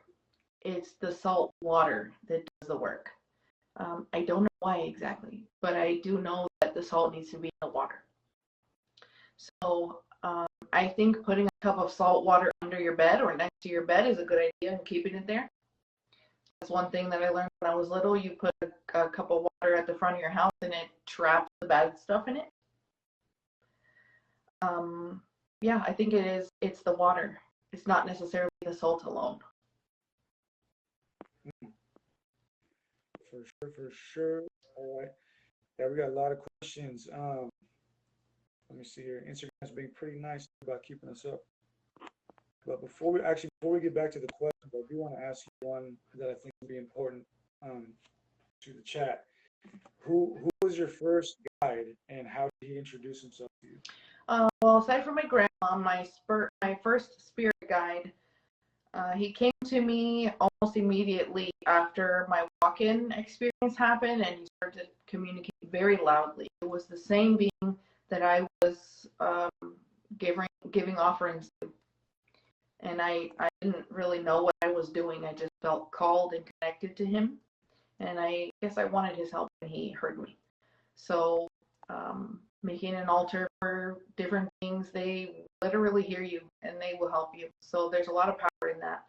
It's the salt water that does the work. I don't know why exactly, but I do know that the salt needs to be in the water. So I think putting a cup of salt water under your bed or next to your bed is a good idea and keeping it there. That's one thing that I learned when I was little. You put a cup of water at the front of your house and it traps the bad stuff in it. Yeah, I think it's the water. It's not necessarily the salt alone. For sure. All right. Yeah, we got a lot of questions. Let me see here. Instagram's being pretty nice about keeping us up. But before we get back to the questions, I do want to ask you one that I think would be important to the chat. Who was your first guide, and how did he introduce himself to you? Well, aside from my grandma, my first spirit guide, he came to me almost immediately after my walk-in experience happened, and he started to communicate very loudly. It was the same being that I was giving offerings to. And I didn't really know what I was doing. I just felt called and connected to him. And I guess I wanted his help, and he heard me. So making an altar for different things, they literally hear you and they will help you. So there's a lot of power in that.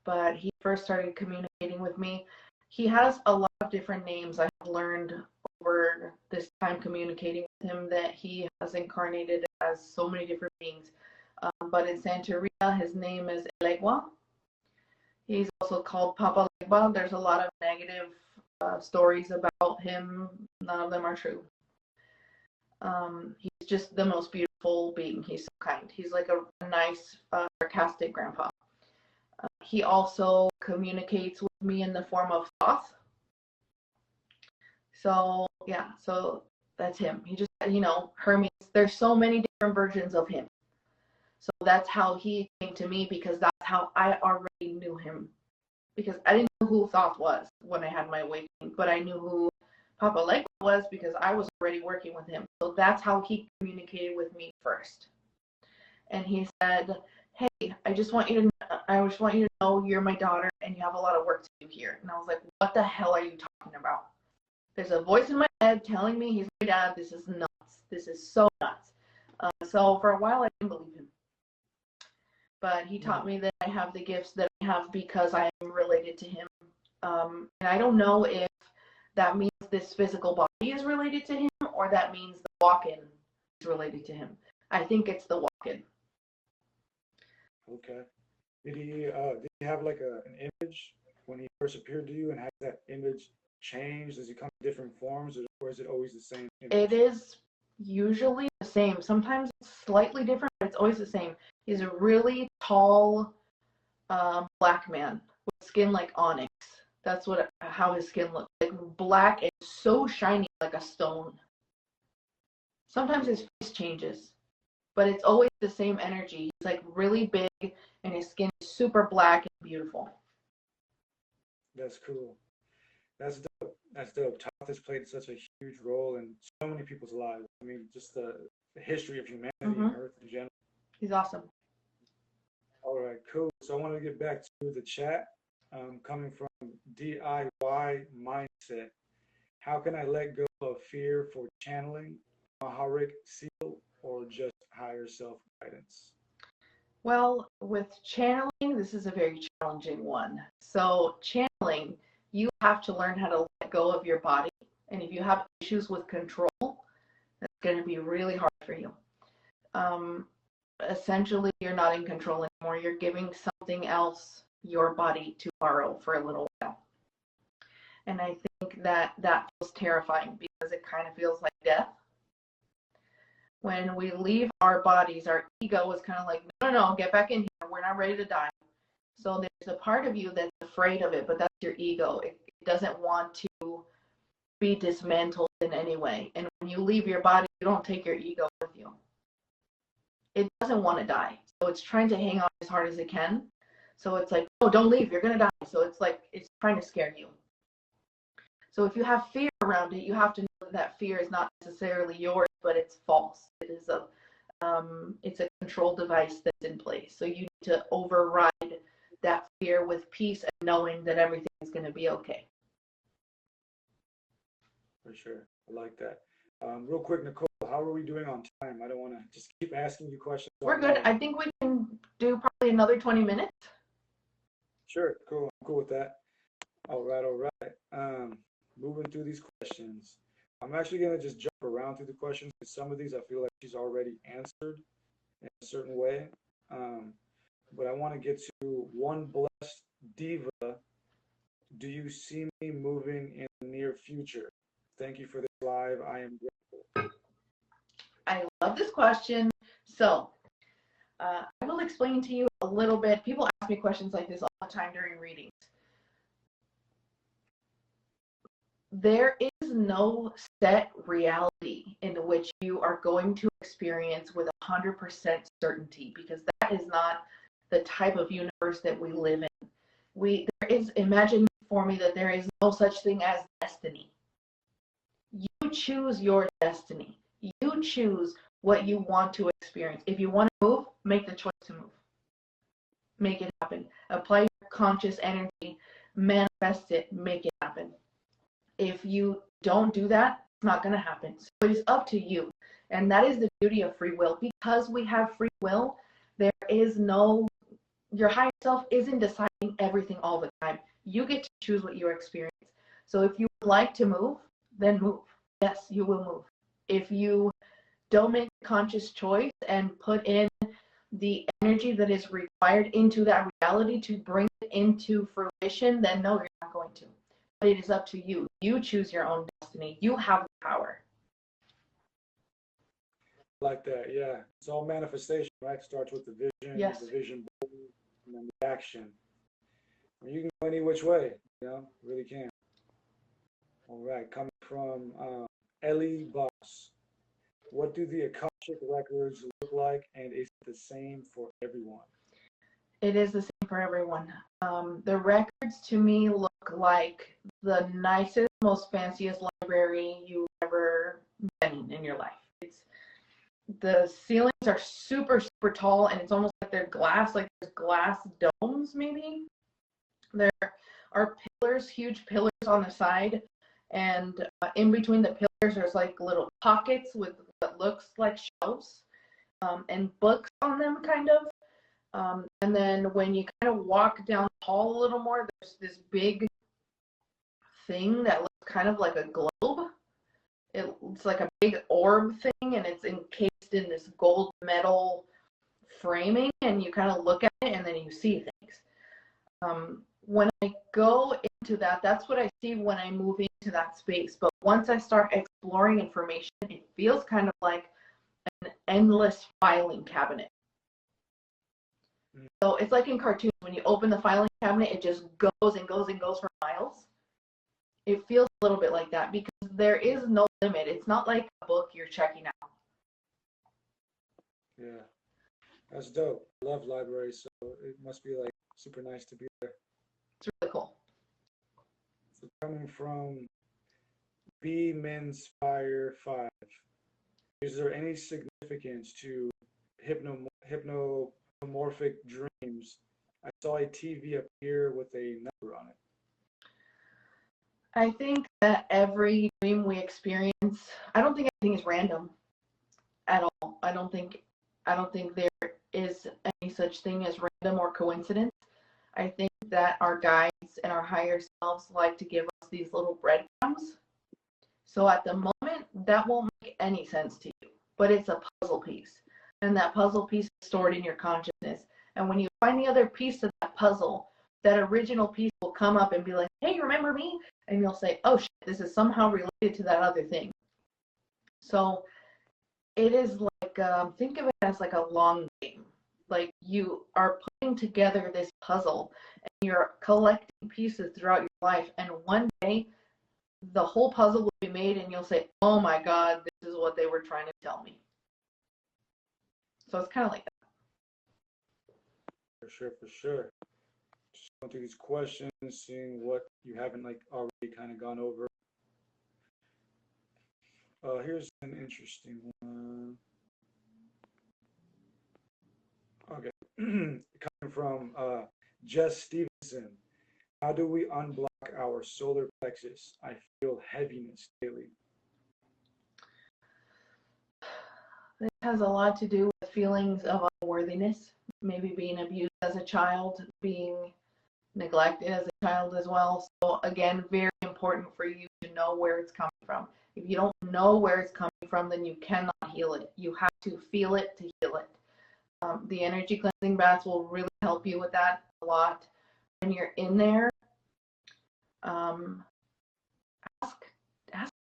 but he first started communicating with me. He has a lot of different names. I have learned over this time communicating with him that he has incarnated as so many different beings. But in Santeria, his name is Elegua. He's also called Papa Legba. There's a lot of negative stories about him. None of them are true. He's just the most beautiful being. He's so kind. He's like a nice, sarcastic grandpa. He also communicates with me in the form of thought. So, yeah, so that's him. He just, Hermes, there's so many different versions of him. So that's how he came to me, because that's how I already knew him. Because I didn't know who Thoth was when I had my awakening, but I knew who Papa Legba was because I was already working with him. So that's how he communicated with me first. And he said, hey, I just want you to know you're my daughter and you have a lot of work to do here. And I was like, what the hell are you talking about? There's a voice in my head telling me he's my dad. This is nuts. This is so nuts. So for a while, I didn't believe him. But he taught me that I have the gifts that I have because I am related to him. And I don't know if that means this physical body is related to him or that means the walk-in is related to him. I think it's the walk-in. Okay. Did he have like an image when he first appeared to you, and has that image changed? Does he come in different forms, or is it always the same image? It is usually the same. Sometimes it's slightly different, but it's always the same. He's a really tall black man with skin like onyx. That's how his skin looks, like black and so shiny like a stone. Sometimes his face changes, but it's always the same energy. He's like really big and his skin is super black and beautiful. That's cool. That's dope. That's dope. Thoth has played such a huge role in so many people's lives. I mean, just the history of humanity and Earth in general. He's awesome. All right, cool. So I want to get back to the chat. Coming from DIY Mindset. How can I let go of fear for channeling, Maharic seal, or just higher self guidance? Well, with channeling, this is a very challenging one. So channeling, you have to learn how to let go of your body. And if you have issues with control, that's going to be really hard for you. Essentially, you're not in control anymore. You're giving something else your body to borrow for a little while. And I think that feels terrifying because it kind of feels like death. When we leave our bodies, our ego is kind of like, no, get back in here. We're not ready to die. So there's a part of you that's afraid of it, but that's your ego. It doesn't want to be dismantled in any way. And when you leave your body, you don't take your ego with you. It doesn't want to die. So it's trying to hang on as hard as it can. So it's like, oh, don't leave. You're going to die. So it's like, it's trying to scare you. So if you have fear around it, you have to know that fear is not necessarily yours, but it's false. It's a control device that's in place. So you need to override that fear with peace and knowing that everything is going to be okay. For sure. I like that. Real quick, Nicole, how are we doing on time? I don't want to just keep asking you questions. We're good. I think we can do probably another 20 minutes. Sure. Cool. I'm cool with that. All right. Moving through these questions. I'm actually going to just jump around through the questions because some of these I feel like she's already answered in a certain way. But I want to get to one blessed diva. Do you see me moving in the near future? Thank you for this live. I am grateful. I love this question. So I will explain to you a little bit. People ask me questions like this all the time during readings. There is no set reality in which you are going to experience with 100% certainty, because that is not the type of universe that we live in. Imagine for me that there is no such thing as destiny. You choose your destiny. You choose what you want to experience. If you want to move, make the choice to move. Make it happen. Apply your conscious energy, manifest it, make it happen. If you don't do that, it's not going to happen. So it is up to you. And that is the beauty of free will. Because we have free will, there is no, your higher self isn't deciding everything all the time. You get to choose what you experience. So if you would like to move, then move. Yes, you will move. If you don't make a conscious choice and put in the energy that is required into that reality to bring it into fruition, then no, you're not going to. But it is up to you. You choose your own destiny. You have the power. Like that, yeah. It's all manifestation, right? It starts with the vision, Yes. the vision board, and then the action. You can go any which way, really can. All right, coming from Ellie Boss. What do the Acoustic records look like, and is it the same for everyone? It is the same for everyone. The records to me look like the nicest, most fanciest library you've ever been in your life. The ceilings are super, super tall, and it's almost like they're glass, like there's glass domes maybe. There are pillars, huge pillars on the side, and in between the pillars there's like little pockets with what looks like shelves, and books on them kind of. And then when you kind of walk down the hall a little more, there's this big thing that looks kind of like a globe. It's like a big orb thing, and it's encased in this gold metal framing, and you kind of look at it and then you see things. When I go into that, that's what I see when I move into that space. But once I start exploring information, it feels kind of like an endless filing cabinet. So it's like in cartoons, when you open the filing cabinet, it just goes and goes and goes for miles. It feels a little bit like that because there is no limit. It's not like a book you're checking out. Yeah, that's dope. I love libraries, so it must be like super nice to be there. It's really cool. So coming from B Men's Fire 5, is there any significance to hypnomorphic dreams? I saw a TV appear with a number on it. I think that every dream we experience, I don't think anything is random at all. I don't think there is any such thing as random or coincidence. I think that our guides and our higher selves like to give us these little breadcrumbs. So at the moment, that won't make any sense to you, but it's a puzzle piece. And that puzzle piece is stored in your consciousness. And when you find the other piece of that puzzle, that original piece will come up and be like, hey, remember me? And you'll say, oh shit, this is somehow related to that other thing. So it is like, think of it as like a long game. Like you are putting together this puzzle and you're collecting pieces throughout your life. And one day the whole puzzle will be made and you'll say, oh my God, this is what they were trying to tell me. So it's kind of like that. For sure, for sure. Just going through these questions, seeing what you haven't like already kind of gone over. Here's an interesting one. Okay, coming from Jess Stevenson. How do we unblock our solar plexus? I feel heaviness daily. This has a lot to do with feelings of unworthiness, maybe being abused as a child, being neglected as a child as well. So again, very important for you to know where it's coming from. If you don't know where it's coming from, then you cannot heal it. You have to feel it to heal it. The energy cleansing baths will really help you with that a lot. When you're in there, ask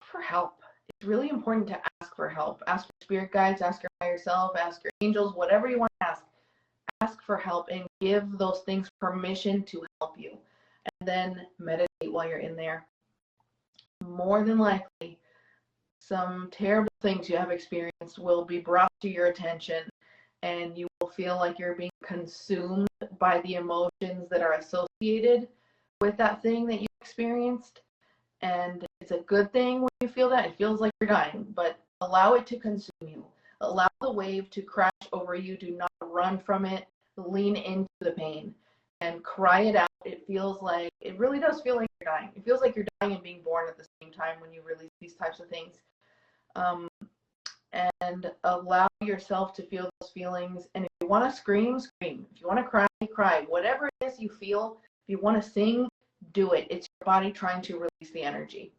for help. It's really important to ask for help. Ask your spirit guides, ask your higher self, ask your angels, whatever you want to ask. Ask for help and give those things permission to help you. And then meditate while you're in there. More than likely, some terrible things you have experienced will be brought to your attention, and you will feel like you're being consumed by the emotions that are associated with that thing that you experienced. And it's a good thing when you feel that. It feels like you're dying, but allow it to consume you. Allow the wave to crash over you. Do not run from it. Lean into the pain and cry it out. It really does feel like you're dying. It feels like you're dying and being born at the same time when you release these types of things. And allow yourself to feel those feelings. And if you want to scream, scream. If you want to cry, cry, whatever it is you feel. If you want to sing, do it. It's your body trying to release the energy.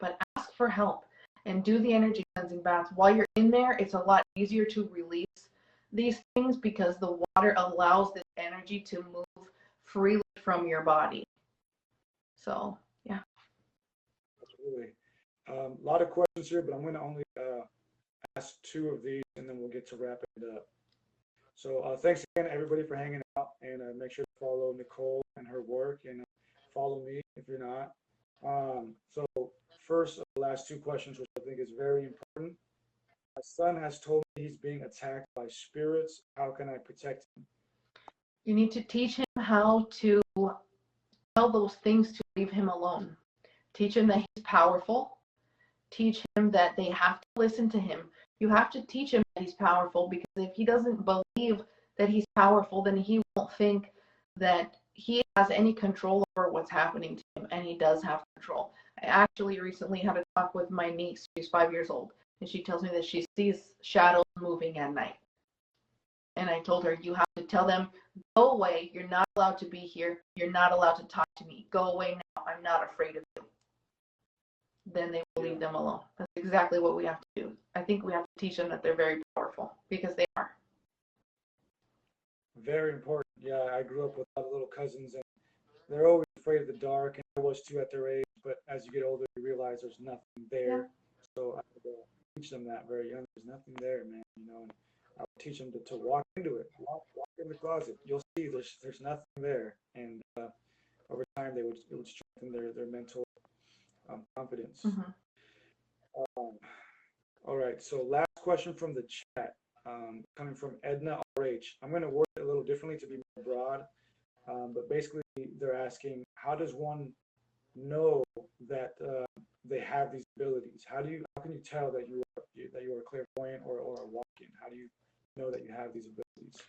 But ask for help and do the energy cleansing baths. While you're in there, it's a lot easier to release these things because the water allows this energy to move freely from your body. So, yeah. Absolutely. A lot of questions here, but I'm going to only ask 2 of these, and then we'll get to wrapping it up. So thanks again, everybody, for hanging out, and make sure to follow Nicole and her work, and follow me if you're not. So first, the last 2 questions, which I think is very important. My son has told me he's being attacked by spirits. How can I protect him? You need to teach him how to tell those things to leave him alone. Teach him that he's powerful. Teach him that they have to listen to him. You have to teach him that he's powerful, because if he doesn't believe that he's powerful, then he won't think that he has any control over what's happening to him, and he does have control. I actually recently had a talk with my niece. She's 5 years old, and she tells me that she sees shadows moving at night. And I told her, you have to tell them, go away. You're not allowed to be here. You're not allowed to talk to me. Go away now. I'm not afraid of you. Then they will leave them alone. That's exactly what we have to do. I think we have to teach them that they're very powerful, because they are. Very important. Yeah, I grew up with a lot of little cousins, and they're always afraid of the dark, and I was too at their age. But as you get older, you realize there's nothing there. Yeah. So I would teach them that very young. There's nothing there, man. You know, and I would teach them to walk into it. Walk in the closet. You'll see there's nothing there, and over time it would strengthen their mental confidence. Mm-hmm. All right. So last question from the chat, coming from Edna RH. I'm going to word it a little differently to be more broad, but basically they're asking, how does one know that they have these abilities? How can you tell that you are clairvoyant or a walk-in? How do you know that you have these abilities?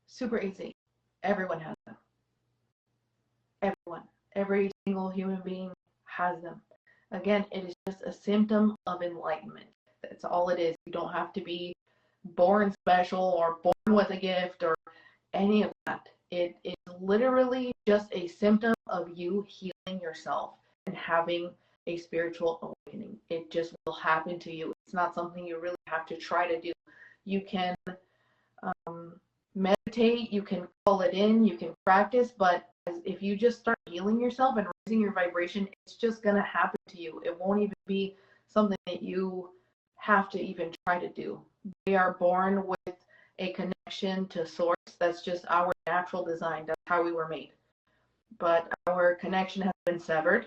Super easy. Everyone has them. Everyone. Every single human being has them. Again, it is just a symptom of enlightenment. That's all it is. You don't have to be born special or born with a gift or any of that. It is literally just a symptom of you healing yourself and having a spiritual awakening. It just will happen to you. It's not something you really have to try to do. You can meditate, you can call it in, you can practice, but if you just start healing yourself and raising your vibration, it's just going to happen to you. It won't even be something that you have to even try to do. We are born with a connection to source. That's just our natural design. That's how we were made. But our connection has been severed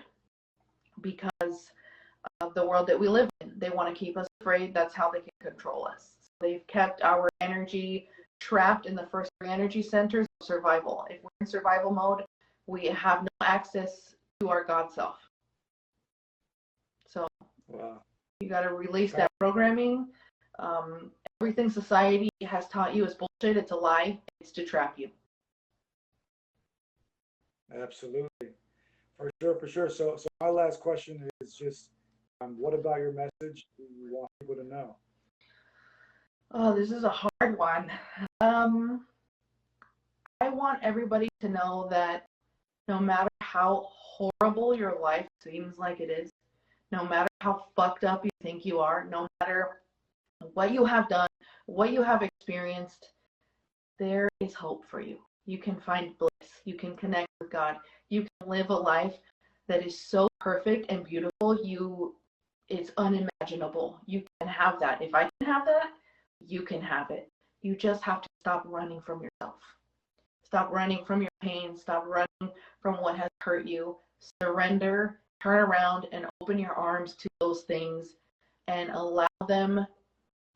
because of the world that we live in. They want to keep us afraid. That's how they can control us. They've kept our energy trapped in the first 3 energy centers of survival. If we're in survival mode, we have no access to our God self. So wow. You got to release that programming. Everything society has taught you is bullshit. It's a lie. It's to trap you. Absolutely. For sure. So my last question is just, what about your message do you want people to know? Oh, this is a hard one. I want everybody to know that no matter how horrible your life seems like it is, no matter how fucked up you think you are, no matter what you have done, what you have experienced, there is hope for you. You can find bliss. You can connect with God. You can live a life that is so perfect and beautiful. It's unimaginable. You can have that. If I can have that, you can have it. You just have to stop running from yourself. Stop running from your pain. Stop running from what has hurt you. Surrender, turn around, and open your arms to those things and allow them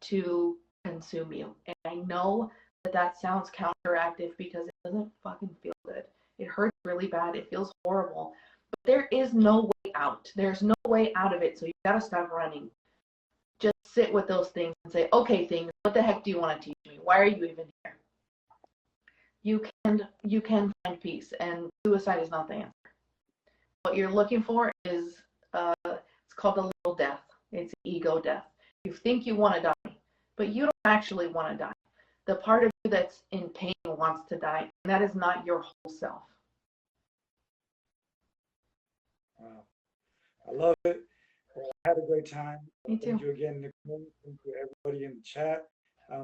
to consume you. And I know that sounds counteractive because it doesn't fucking feel good. It hurts really bad. It feels horrible. But there is no way out. There's no way out of it. So you gotta stop running. Just sit with those things and say, okay, things, what the heck do you want to teach me? Why are you even here? You can find peace, and suicide is not the answer. What you're looking for is it's called a little death. It's ego death. You think you want to die, but you don't actually want to die. the part of you that's in pain wants to die. And that is not your whole self. Wow. I love it. Well, I had a great time. Me too. Thank you again, Nicole. Thank you, everybody in the chat.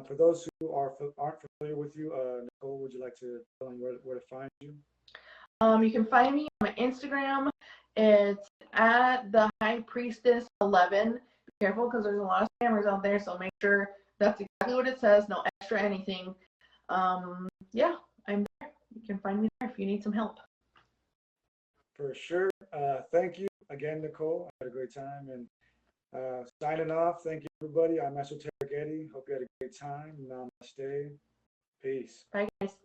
For those who aren't familiar with you, Nicole, would you like to tell them where to find you? You can find me on my Instagram. It's at the Highpriestess11. Be careful because there's a lot of scammers out there, so make sure that's exactly what it says. No extra anything. Yeah, I'm there. You can find me there if you need some help. For sure. Thank you again, Nicole. I had a great time. And signing off, thank you, everybody. I'm Master Targetti. Hope you had a great time. Namaste. Peace. Bye, guys.